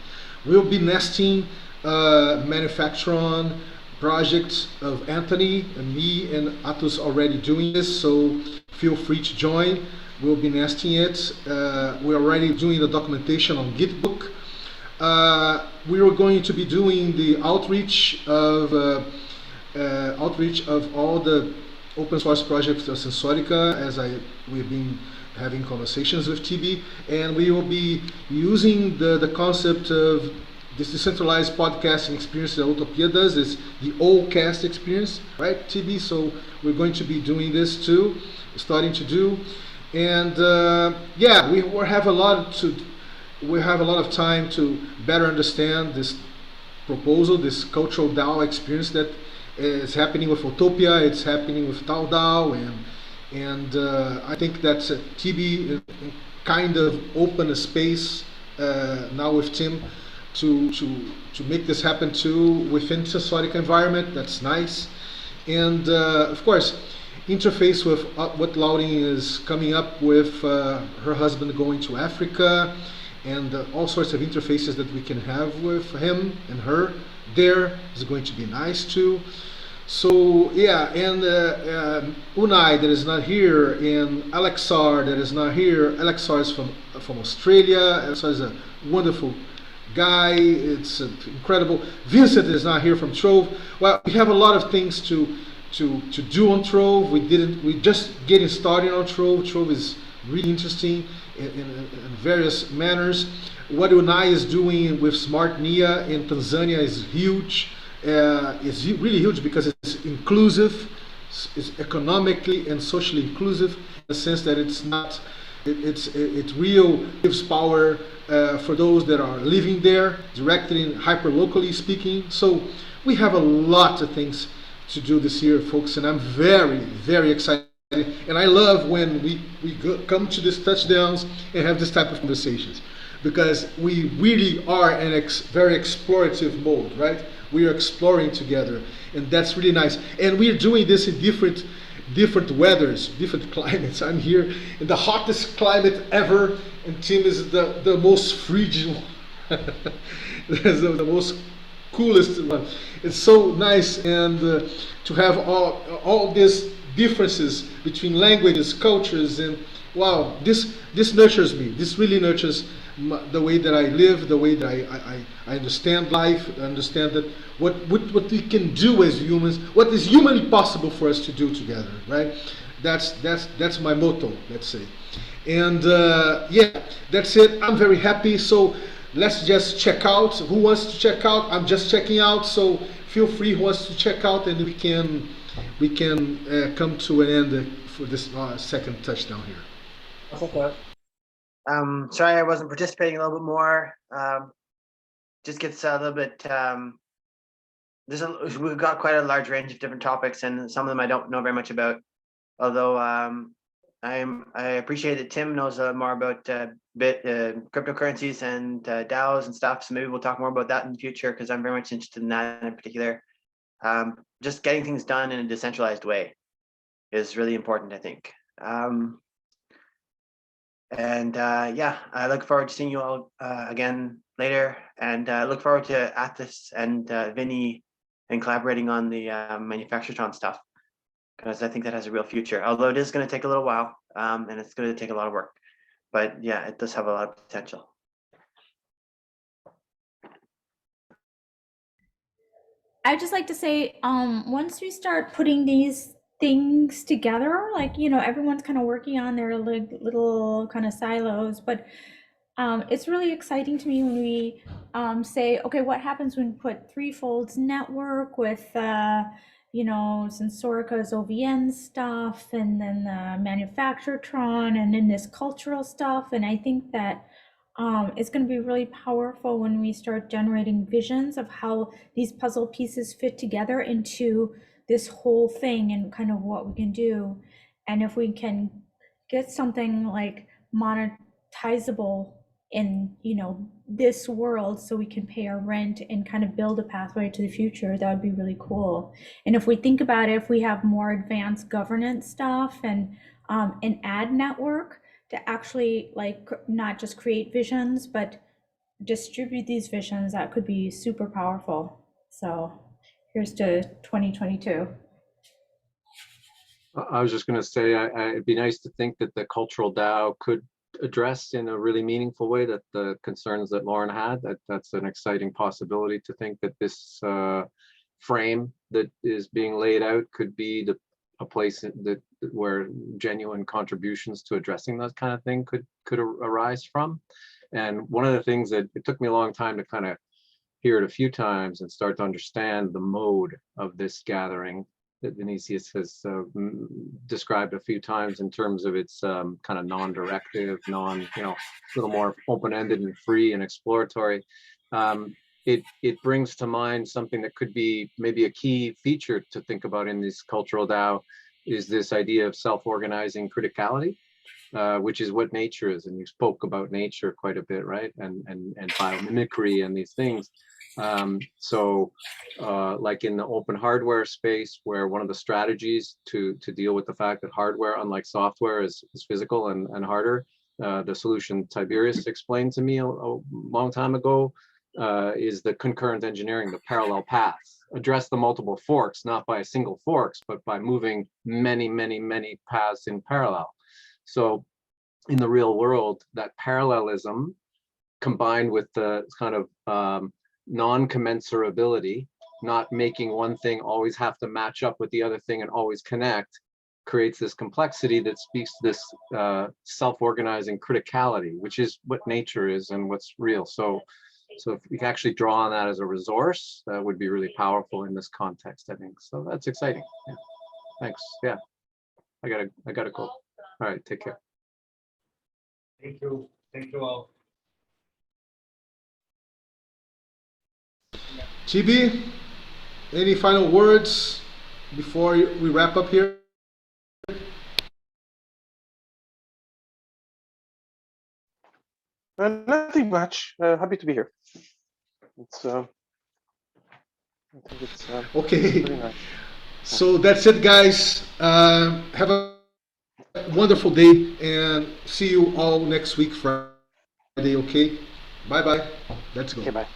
We'll be nesting manufacturing projects of Anthony and me and Atus already doing this, so feel free to join. We'll be nesting it. We're already doing the documentation on Gitbook. We are going to be doing the outreach of all the open source projects of Sensorica, as we've been having conversations with TB, and we will be using the concept of this decentralized podcasting experience that Utopia does. Is the old cast experience, right, TB? So we're going to be doing this too, starting to do, and yeah, we have a lot of time to better understand this proposal, this cultural DAO experience that is happening with Utopia. It's happening with Tao DAO, and I think that TB kind of opened a space now with Tim to make this happen too within Sensorica environment. That's nice, and of course, interface with what Lauren is coming up with her husband going to Africa, and all sorts of interfaces that we can have with him and her there is going to be nice too. So yeah, and Unai that is not here, and Alexar that is not here. Alexar is from Australia. Alexar is a wonderful guy. It's incredible. Vincent is not here from Trove. Well, we have a lot of things to do on Trove. We just getting started on Trove. Trove is really interesting in various manners. What Unai is doing with Smart Nia in Tanzania is huge. It's really huge because it's inclusive, it's economically and socially inclusive in the sense that it's not, it real gives power for those that are living there, directly and hyper locally speaking. So we have a lot of things to do this year, folks, and I'm very, very excited. And I love when we come to these touchdowns and have this type of conversations, because we really are in very explorative mode, right? We are exploring together, and that's really nice. And we are doing this in different weathers, different climates. I'm here in the hottest climate ever, and Tim is the most frigid one. the most coolest one. It's so nice, and to have all these differences between languages, cultures, and wow, this nurtures me. This really nurtures the way that I live, the way that I understand life, understand that what we can do as humans, what is humanly possible for us to do together, right? That's my motto, let's say. And yeah, that's it. I'm very happy. So let's just check out. Who wants to check out? I'm just checking out. So feel free who wants to check out, and we can come to an end for this second touchdown here. Okay. Sorry I wasn't participating a little bit more. Just gets a little bit. We've got quite a large range of different topics, and some of them I don't know very much about. Although I appreciate that Tim knows more about cryptocurrencies and DAOs and stuff. So maybe we'll talk more about that in the future, because I'm very much interested in that in particular. Just getting things done in a decentralized way is really important, I think. Yeah, I look forward to seeing you all again later, and look forward to Athos and Vinny and collaborating on the Manufacturetron stuff, because I think that has a real future, although it is going to take a little while, and it's going to take a lot of work. But yeah, it does have a lot of potential. I'd just like to say, once we start putting these things together, like, you know, everyone's kind of working on their little kind of silos, but it's really exciting to me when we say, okay, what happens when we put Threefold's network with, you know, Sensorica's OVN stuff, and then the Manufacturetron, and then this cultural stuff. And I think that it's going to be really powerful when we start generating visions of how these puzzle pieces fit together into this whole thing and kind of what we can do. And if we can get something like monetizable in, you know, this world, so we can pay our rent and kind of build a pathway to the future, that would be really cool. And if we think about it, if we have more advanced governance stuff and an ad network to actually, like, not just create visions but distribute these visions, that could be super powerful. So here's to 2022. I was just going to say, it'd be nice to think that the cultural DAO could address in a really meaningful way that the concerns that Lauren had. That's an exciting possibility, to think that this frame that is being laid out could be a place that where genuine contributions to addressing that kind of thing could arise from. And one of the things that it took me a long time to kind of hear it a few times and start to understand the mode of this gathering that Vinicius has described a few times, in terms of its kind of non-directive, a little more open-ended and free and exploratory. It brings to mind something that could be maybe a key feature to think about in this cultural DAO, is this idea of self-organizing criticality, which is what nature is. And you spoke about nature quite a bit, right? And biomimicry and these things. Like in the open hardware space, where one of the strategies to deal with the fact that hardware, unlike software, is physical and harder, the solution Tiberius explained to me a long time ago, is the concurrent engineering, the parallel paths. Address the multiple forks, not by a single forks, but by moving many, many, many paths in parallel. So in the real world, that parallelism combined with the kind of non-commensurability, not making one thing always have to match up with the other thing and always connect, creates this complexity that speaks to this self-organizing criticality, which is what nature is and what's real. So if we can actually draw on that as a resource, that would be really powerful in this context, I think. So that's exciting. Yeah. Thanks. Yeah, I gotta go. All right, take care. Thank you. Thank you all. TB, any final words before we wrap up here? Nothing much. Happy to be here. It's I think it's Okay. pretty nice. So that's it, guys. Have a wonderful day, and see you all next week, Friday. Okay. Bye bye. Let's go. Okay, bye.